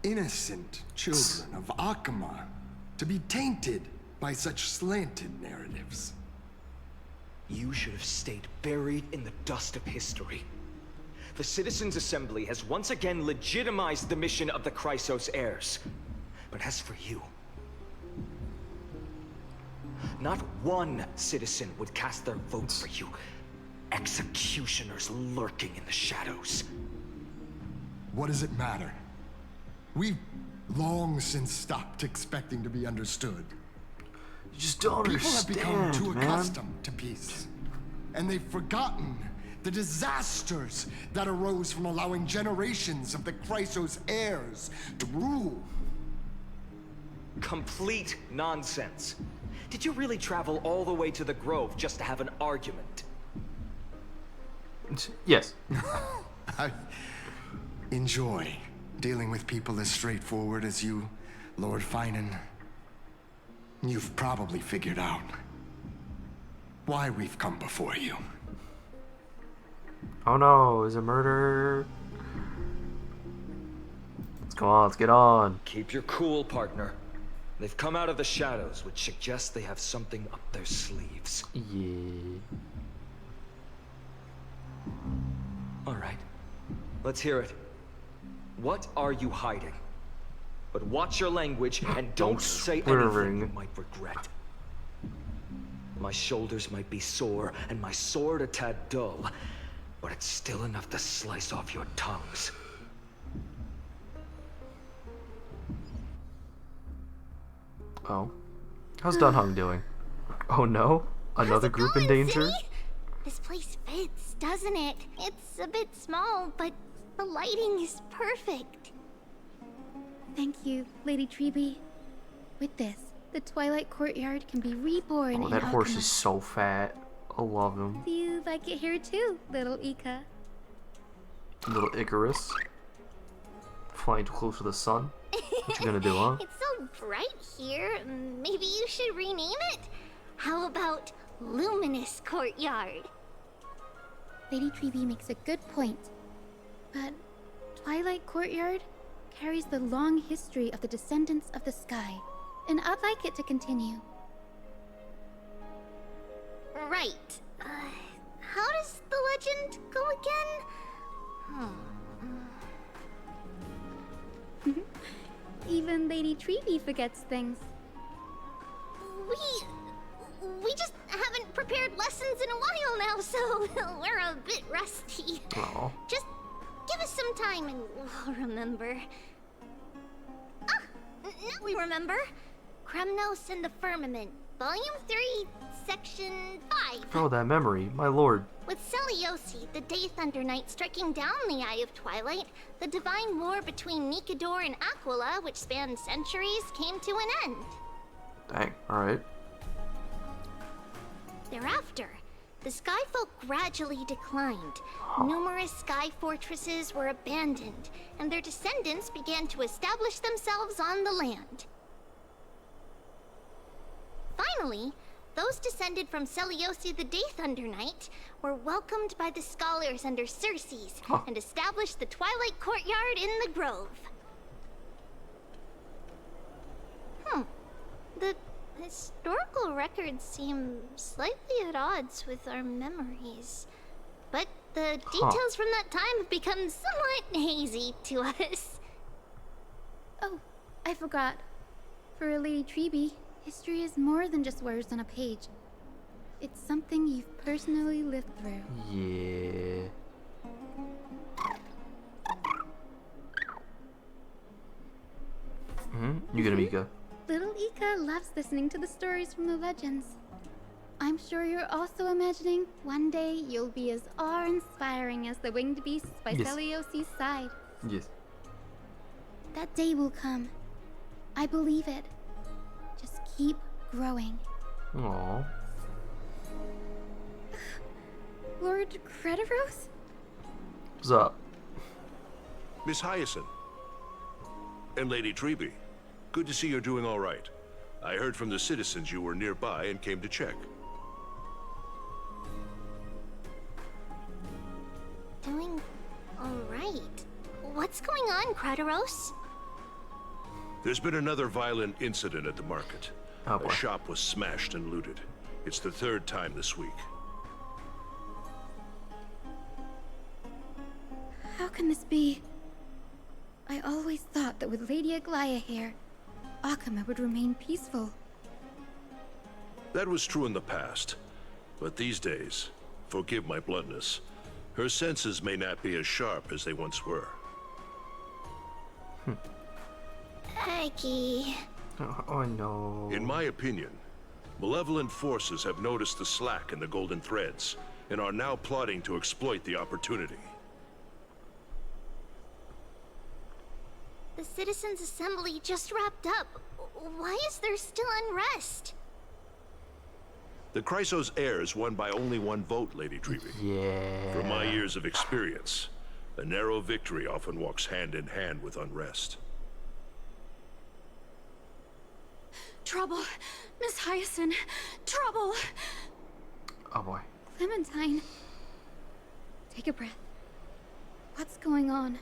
innocent children of Akama to be tainted by such slanted narratives. You should have stayed buried in the dust of history. The Citizens' Assembly has once again legitimized the mission of the Chrysos heirs. But as for you, not one citizen would cast their vote for you. Executioners lurking in the shadows. What does it matter? We've long since stopped expecting to be understood. You just don't People have become too man. accustomed to peace. And they've forgotten the disasters that arose from allowing generations of the Chrysos heirs to rule. Complete nonsense. Did you really travel all the way to the Grove just to have an argument? Yes. I enjoy dealing with people as straightforward as you, Lord Finan. You've probably figured out why we've come before you. Oh no, is it murder? Let's go on, let's get on. Keep your cool, partner. They've come out of the shadows, which suggests they have something up their sleeves. Yeah. All right. Let's hear it. What are you hiding? But watch your language and don't say anything you might regret. My shoulders might be sore and my sword a tad dull, but it's still enough to slice off your tongues. Oh. How's Dunhung doing? Oh no? Another group in danger? See? This place fits, doesn't it? It's a bit small, but the lighting is perfect. Thank you, Lady Treeby. With this, the Twilight Courtyard can be reborn Oh, in that horse Alchemy. is so fat. I love him. Do you like it here too, little Ika? Little Icarus. Flying too close to the sun. What you gonna do, huh? It's so bright here. Maybe you should rename it? How about Luminous Courtyard? Lady Treeby makes a good point. But Twilight Courtyard carries the long history of the descendants of the sky, and I'd like it to continue. Right. How does the legend go again? Even Lady Treeby forgets things. We just haven't prepared lessons in a while now, so we're a bit rusty. Oh. Just give us some time and we'll remember. Ah! Now we remember. Kremnos and the Firmament, Volume 3, Section 5. Oh, that memory, my lord. With Seliosi, the Day Thunder Knight, striking down the Eye of Twilight, the divine war between Nikador and Aquila, which spanned centuries, came to an end. Dang, alright. Thereafter, the Skyfolk gradually declined. Numerous sky fortresses were abandoned, and their descendants began to establish themselves on the land. Finally, those descended from Seliosi the Day Thunder Knight were welcomed by the scholars under Circes and established the Twilight Courtyard in the Grove. The historical records seem slightly at odds with our memories, but the details from that time have become somewhat hazy to us. Oh, I forgot. For Lady Treeby, history is more than just words on a page. It's something you've personally lived through. Yeah. You gonna Mika? Little Ika loves listening to the stories from the legends. I'm I'm sure you're also imagining one day you'll be as awe-inspiring as the winged beasts by Yes. Celiosi's side. Yes. That day will come. I believe it. Just keep growing. Aww. Lord Crediros? What's up? Miss Hyacinth. And Lady Treby. Good to see you're doing all right. I heard from the citizens you were nearby and came to check. Doing all right. What's going on, Crediros? There's been another violent incident at the market. Oh, boy. A shop was smashed and looted. It's the third time this week. How can this be? I always thought that with Lady Aglaya here, Akama would remain peaceful. That was true in the past. But these days, forgive my bluntness, her senses may not be as sharp as they once were. Aggie. Oh no. In my opinion, malevolent forces have noticed the slack in the golden threads and are now plotting to exploit the opportunity. The Citizens' Assembly just wrapped up. Why is there still unrest? The Chrysos heirs won by only one vote, Lady Treby. Yeah. From my years of experience, a narrow victory often walks hand in hand with unrest. Trouble. Miss Hyacinth. Trouble. Oh boy. Clementine. Take a breath. What's going on?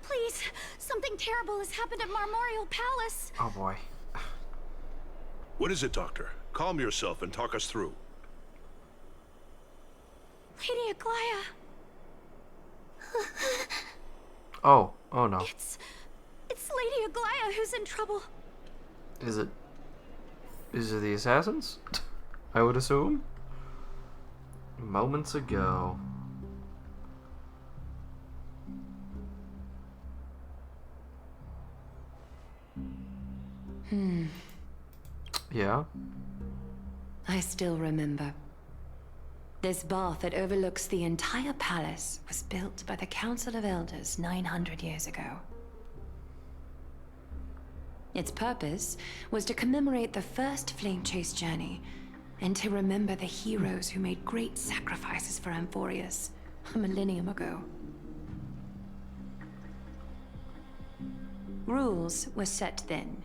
Please, something terrible has happened at Marmorial Palace. Oh boy. What is it, Doctor? Calm yourself and talk us through. Lady Aglaya. Oh no. It's Lady Aglaya who's in trouble. Is it the assassins? I would assume. Moments ago. Yeah? I still remember. This bath that overlooks the entire palace was built by the Council of Elders 900 years ago. Its purpose was to commemorate the first flame chase journey and to remember the heroes who made great sacrifices for Amphorius a millennium ago. Rules were set then.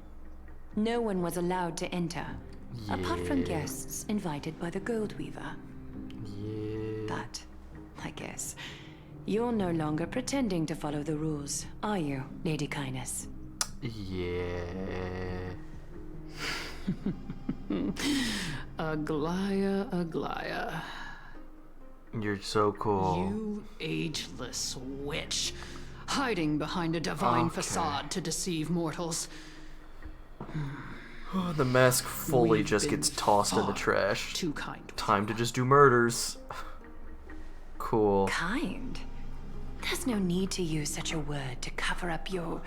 No one was allowed to enter, apart from guests invited by the Gold Weaver. Yeah. But, I guess, you're no longer pretending to follow the rules, are you, Lady Kindness? Yeah. Aglaya, Aglaya. You're so cool. You ageless witch, hiding behind a divine facade to deceive mortals. The mask fully We've just been gets tossed in the trash. Too kind. Time to just do murders. Cool. Kind? There's no need to use such a word to cover up your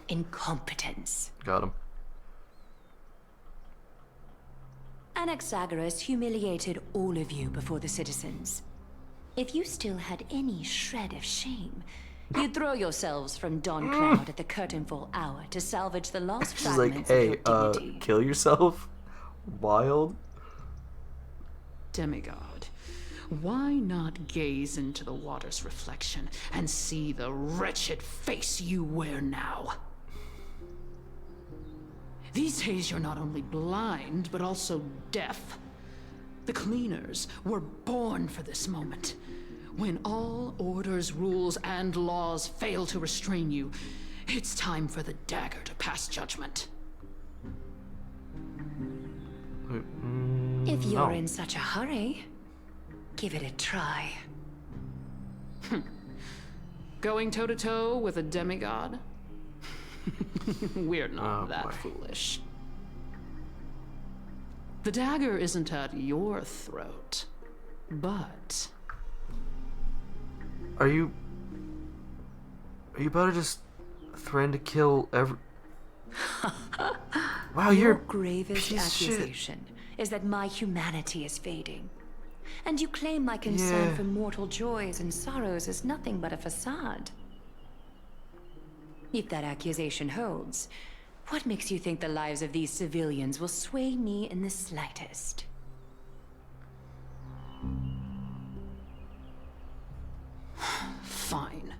incompetence. Got him. Anaxagoras humiliated all of you before the citizens. If you still had any shred of shame, you'd throw yourselves from dawn cloud at the curtainfall hour to salvage the last She's like, fragments hey, of your dignity. kill yourself? Wild? Demigod, why not gaze into the water's reflection and see the wretched face you wear now? These days you're not only blind, but also deaf. The cleaners were born for this moment. When all orders, rules, and laws fail to restrain you, it's time for the dagger to pass judgment. If you're in such a hurry, give it a try. Going toe-to-toe with a demigod? We're not that foolish. The dagger isn't at your throat, but... Are you about to just threaten to kill every... Wow, Your you're gravest piece of shit. accusation is that my humanity is fading. And you claim my concern Yeah. for mortal joys and sorrows is nothing but a facade. If that accusation holds, what makes you think the lives of these civilians will sway me in the slightest? Fine.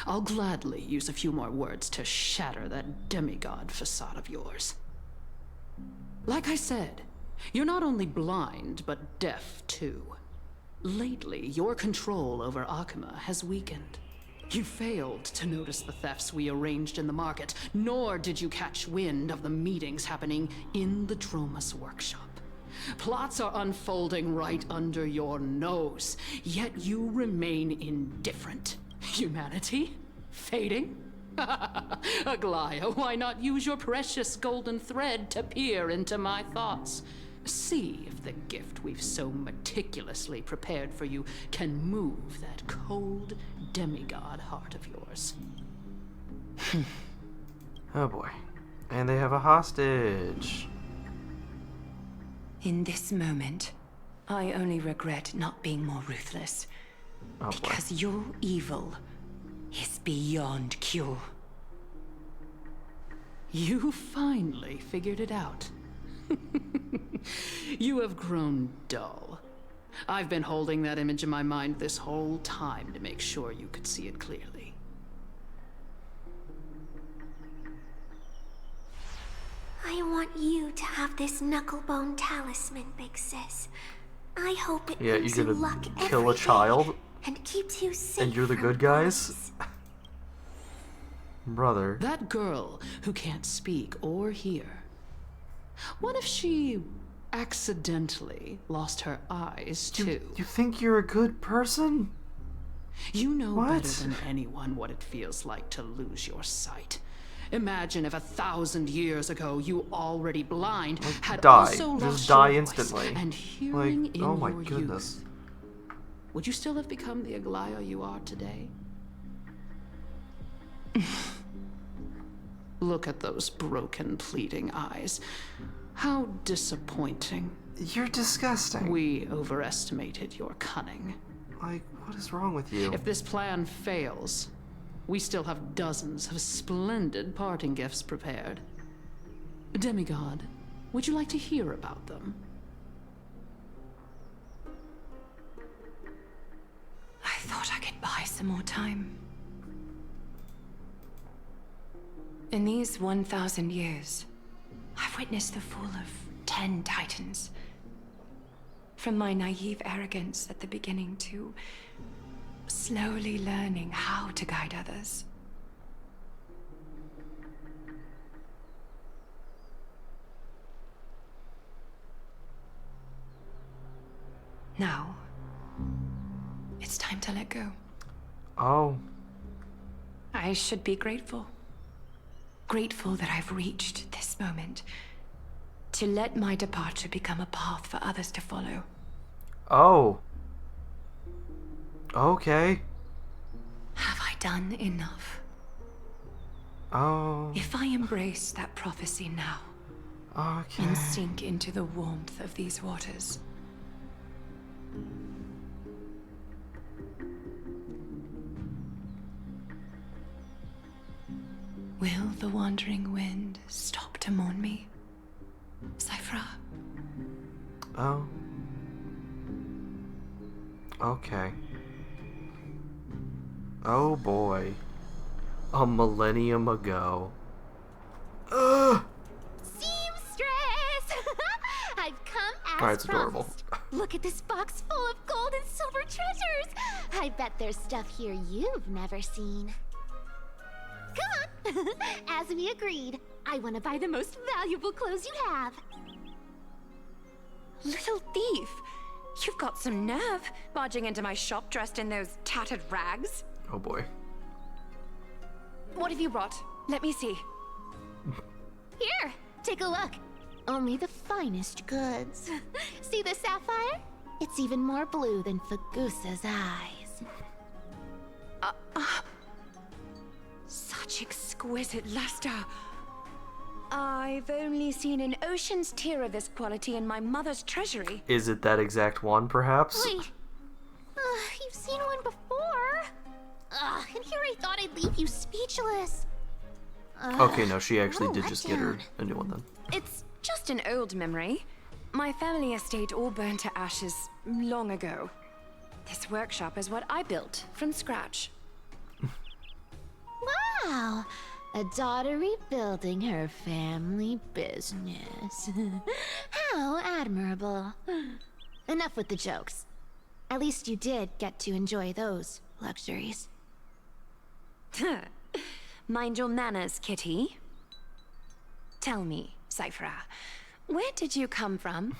I'll gladly use a few more words to shatter that demigod facade of yours. Like I said, you're not only blind, but deaf too. Lately, your control over Akuma has weakened. You failed to notice the thefts we arranged in the market, nor did you catch wind of the meetings happening in the Dromus workshop. Plots are unfolding right under your nose, yet you remain indifferent. Humanity? Fading? Aglaya, why not use your precious golden thread to peer into my thoughts? See if the gift we've so meticulously prepared for you can move that cold demigod heart of yours. Oh boy. And they have a hostage. In this moment, I only regret not being more ruthless. Oh boy. Because your evil is beyond cure. You finally figured it out. You have grown dull. I've been holding that image in my mind this whole time to make sure you could see it clearly. I want you to have this knucklebone talisman, Big Sis. I hope it Yeah, brings you're you gonna luck kill every a child? day and keeps you safe. And you're the from good guys? Brother. That girl who can't speak or hear. What if she accidentally lost her eyes too? You think you're a good person? You know What? better than anyone what it feels like to lose your sight. Imagine if 1,000 years ago you already blind had Die. also lost Just die your voice instantly. and hearing Like, in oh my your goodness. youth. Would you still have become the Aglaya you are today? Look at those broken, pleading eyes. How disappointing. You're disgusting. We overestimated your cunning. Like, what is wrong with you? If this plan fails, we still have dozens of splendid parting gifts prepared. Demigod, would you like to hear about them? I thought I could buy some more time. In these 1,000 years, I've witnessed the fall of 10 titans. From my naive arrogance at the beginning to slowly learning how to guide others. Now, it's time to let go. Oh. I should be grateful. Grateful that I've reached this moment. To let my departure become a path for others to follow. Oh. Okay. Have I done enough? Oh. If I embrace that prophecy now, Okay. and sink into the warmth of these waters, will the wandering wind stop to mourn me, Cyphra? Oh. Okay. Oh boy. A millennium ago. Ugh! Seamstress! I've come as Alright, it's adorable. promised. Look at this box full of gold and silver treasures. I bet there's stuff here you've never seen. Come on. As we agreed, I want to buy the most valuable clothes you have. Little thief! You've got some nerve, barging into my shop dressed in those tattered rags. Oh boy. What have you brought? Let me see. Here, take a look. Only the finest goods. See the sapphire? It's even more blue than Fagusa's eyes. Such exquisite luster. I've only seen an ocean's tier of this quality in my mother's treasury. Is it that exact one, perhaps? Wait. You've seen one before. And here I thought I'd leave you speechless. Okay, no, she actually did just get her a new one then. It's just an old memory. My family estate all burned to ashes long ago. This workshop is what I built from scratch. Wow, a daughter rebuilding her family business. How admirable. Enough with the jokes. At least you did get to enjoy those luxuries. Mind your manners, kitty. Tell me, Cyphra, where did you come from?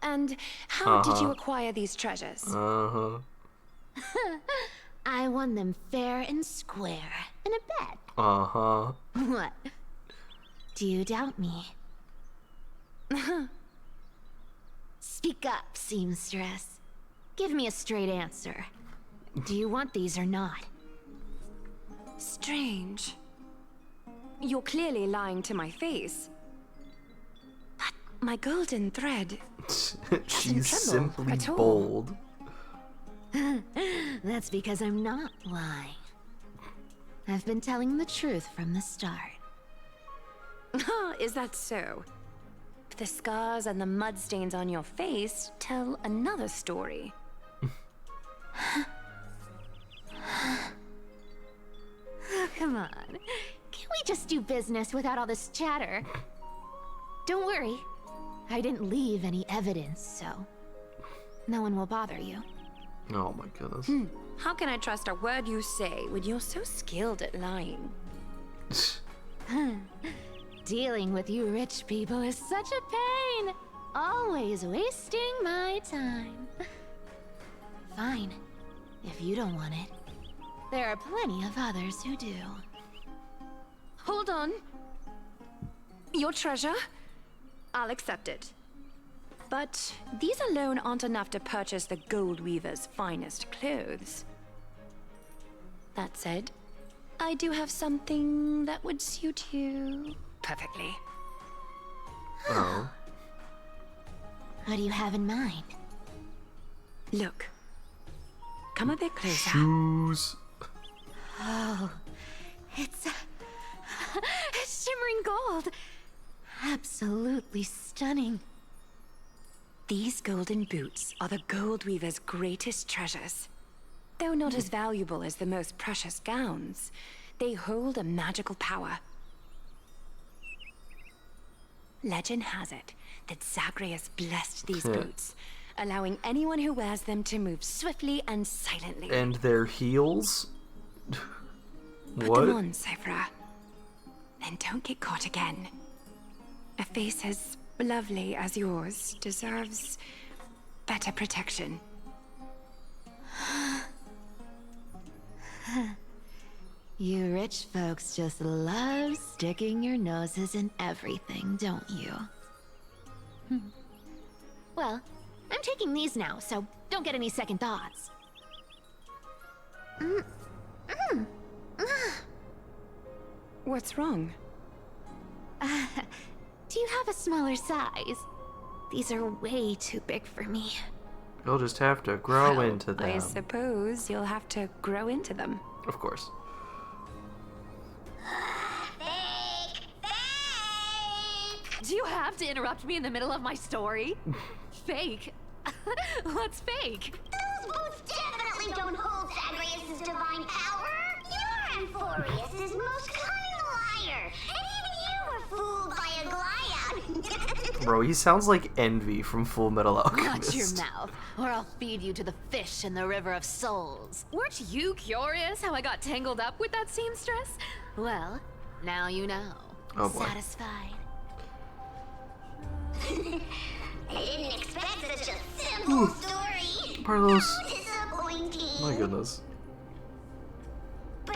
And how did you acquire these treasures? I won them fair and square in a bet. What? Do you doubt me? Speak up, seamstress. Give me a straight answer. Do you want these or not? Strange. You're clearly lying to my face. But my golden thread. She's simply bold. That's because I'm not lying. I've been telling the truth from the start. Is that so? The scars and the mud stains on your face tell another story. Oh, come on. Can't we just do business without all this chatter? Don't worry. I didn't leave any evidence, so no one will bother you. Oh my goodness. How can I trust a word you say when you're so skilled at lying? Dealing with you rich people is such a pain. Always wasting my time. Fine. If you don't want it, there are plenty of others who do. Hold on. Your treasure? I'll accept it. But these alone aren't enough to purchase the gold weaver's finest clothes. That said, I do have something that would suit you perfectly. Oh. What do you have in mind? Look. Come a bit closer. Shoes. Oh, it's shimmering gold. Absolutely stunning. These golden boots are the gold weaver's greatest treasures. Though not as valuable as the most precious gowns, they hold a magical power. Legend has it that Zagreus blessed these boots, allowing anyone who wears them to move swiftly and silently. And their heels? Put What? them on, Cyphra. And don't get caught again. A face as lovely as yours deserves better protection. You rich folks just love sticking your noses in everything, don't you? Well, I'm taking these now, so don't get any second thoughts. What's wrong? Do you have a smaller size? These are way too big for me. You'll just have to grow into them. I suppose you'll have to grow into them. Of course. Do you have to interrupt me in the middle of my story? Fake? What's fake? Those boots definitely don't hold Zagreus' divine power. You're Amphorius' most cunning liar. And even you were fooled by a Glyad. Bro, he sounds like Envy from Full Metal Alchemist. Watch your mouth, or I'll feed you to the fish in the River of Souls. Weren't you curious how I got tangled up with that seamstress? Well, now you know. Oh boy. Satisfied. I didn't expect such a simple story. Carlos. Disappointing. My goodness. But,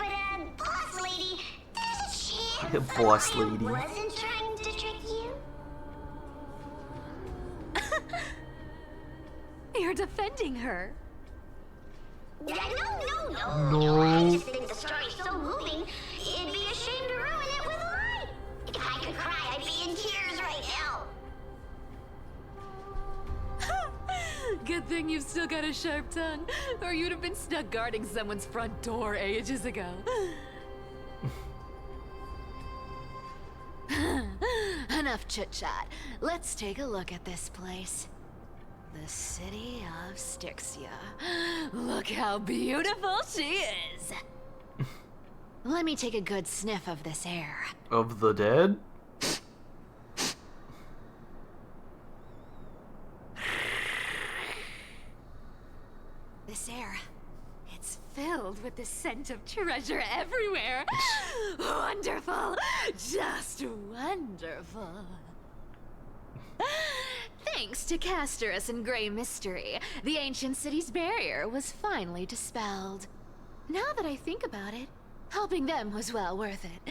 boss lady, there's a chance Boss I lady. wasn't trying to trick you. You're defending her. No. No. I just think the story's so moving, it'd be a shame to ruin it with a lie. If I could cry, I'd be Good thing you've still got a sharp tongue, or you'd have been stuck guarding someone's front door ages ago. Enough chit-chat. Let's take a look at this place. The city of Styxia. Look how beautiful she is! Let me take a good sniff of this air. Of the dead? This air, it's filled with the scent of treasure everywhere. Wonderful, just wonderful. Thanks to Castorus and Grey Mystery, the ancient city's barrier was finally dispelled. Now that I think about it, helping them was well worth it.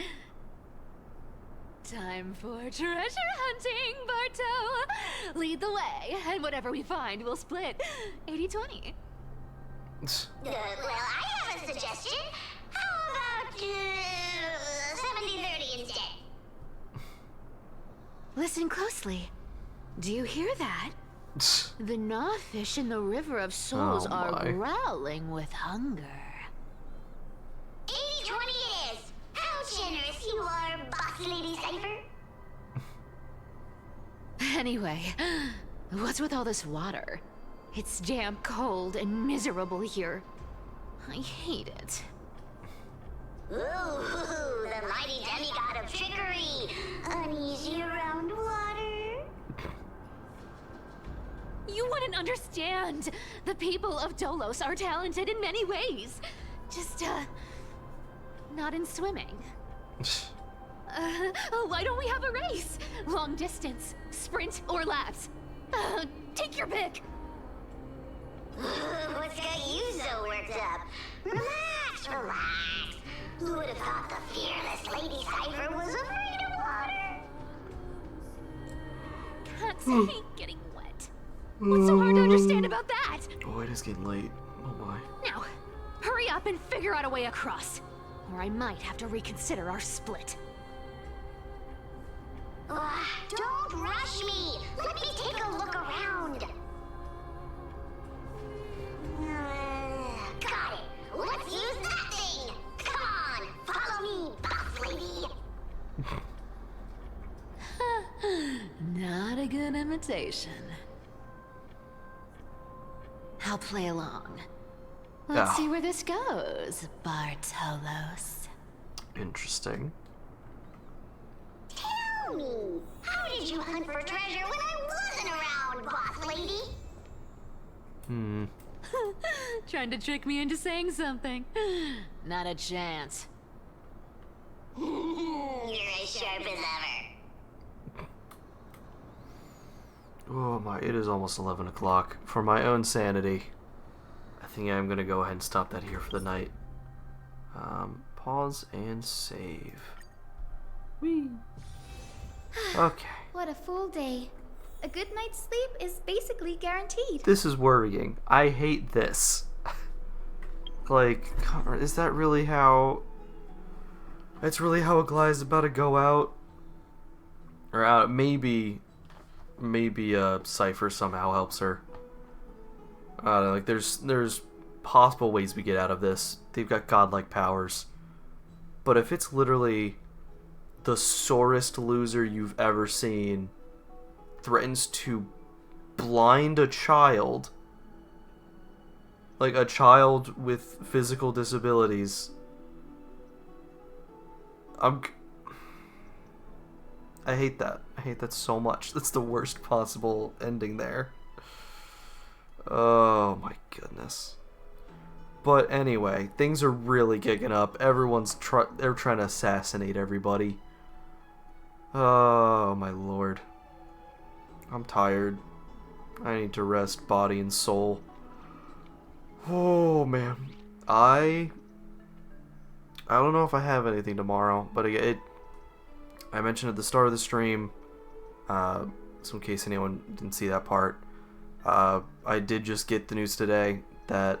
Time for treasure hunting, Barto! Lead the way, and whatever we find, we'll split 80-20. Well, I have a suggestion. How about 70-30 instead? Listen closely. Do you hear that? The gnawfish in the River of Souls are growling with hunger. 80-20 it is. How generous you are, Boss Lady Cypher. Anyway, what's with all this water? It's damp, cold, and miserable here. I hate it. Ooh, the mighty demigod of trickery. Uneasy around water. You wouldn't understand. The people of Dolos are talented in many ways. Just, not in swimming. Why don't we have a race? Long distance, sprint, or laps? Take your pick. What's got you so worked up? Relax, relax. Who would have thought the fearless Lady Cypher was afraid of water? Can't say getting wet. What's so hard to understand about that? Oh, it is getting late. Oh my. Now, hurry up and figure out a way across, or I might have to reconsider our split. Don't rush me. Let me take a look around. Got it. Let's use that thing. Come on, follow me, boss lady. Not a good imitation. I'll play along. Let's see where this goes, Bartolos. Interesting. Tell me, how did you hunt for treasure when I wasn't around, boss lady? Trying to trick me into saying something. Not a chance. You're as sharp as ever. Oh my, it is almost 11 o'clock. For my own sanity, I think I'm gonna go ahead and stop that here for the night. Pause and save. Whee! Okay. What a full day. A good night's sleep is basically guaranteed. This is worrying. I hate this. Like, is that really how... That's really how Aglia's about to go out? Or maybe Cypher somehow helps her. I don't know, like, there's possible ways we get out of this. They've got godlike powers. But if it's literally the sorest loser you've ever seen threatens to blind a child, like a child with physical disabilities, I hate that. I hate that so much. That's the worst possible ending there. Oh my goodness. But anyway, things are really kicking up. Everyone's they're trying to assassinate everybody. Oh my lord. I'm tired. I need to rest body and soul. Oh man. I don't know if I have anything tomorrow, but I mentioned at the start of the stream, so in case anyone didn't see that part, I did just get the news today that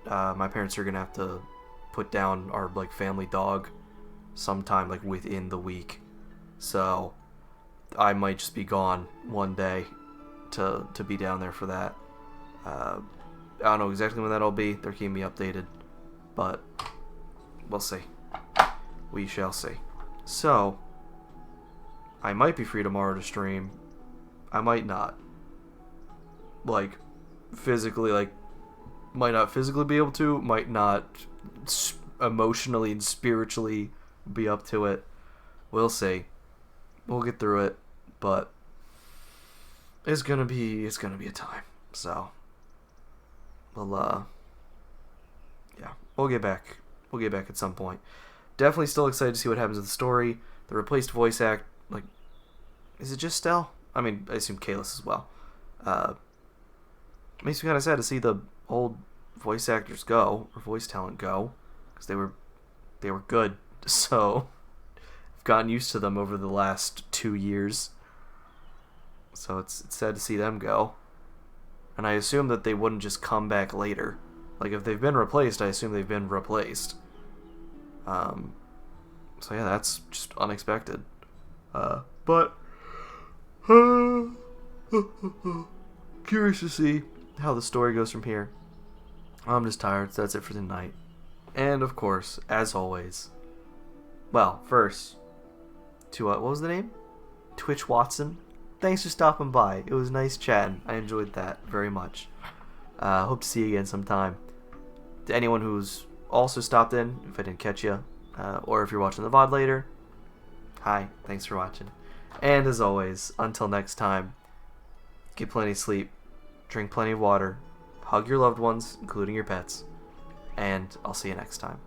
my parents are gonna have to put down our family dog sometime within the week. So I might just be gone one day to be down there for that. I don't know exactly when that'll be. They're keeping me updated, but we'll see. We shall see. So, I might be free tomorrow to stream. I might not. Like, physically, like, might not physically be able to, might not emotionally and spiritually be up to it. We'll see. We'll get through it, but it's gonna be a time. So, we'll get back. We'll get back at some point. Definitely still excited to see what happens with the story. The replaced voice act, like, is it just Stell? I mean, I assume Kalis as well. Makes me kind of sad to see the old voice actors go, or voice talent go, because they were good. So I've gotten used to them over the last 2 years. So it's sad to see them go. And I assume that they wouldn't just come back later. Like, if they've been replaced, I assume they've been replaced. So yeah, that's just unexpected. But curious to see how the story goes from here. I'm just tired, so that's it for tonight. And of course, as always, well, first, to what was the name? Twitch Watson. Thanks for stopping by. It was nice chatting. I enjoyed that very much. Hope to see you again sometime. To anyone who's also stopped in, if I didn't catch you, or if you're watching the VOD later, hi, thanks for watching. And as always, until next time, get plenty of sleep, drink plenty of water, hug your loved ones, including your pets, and I'll see you next time.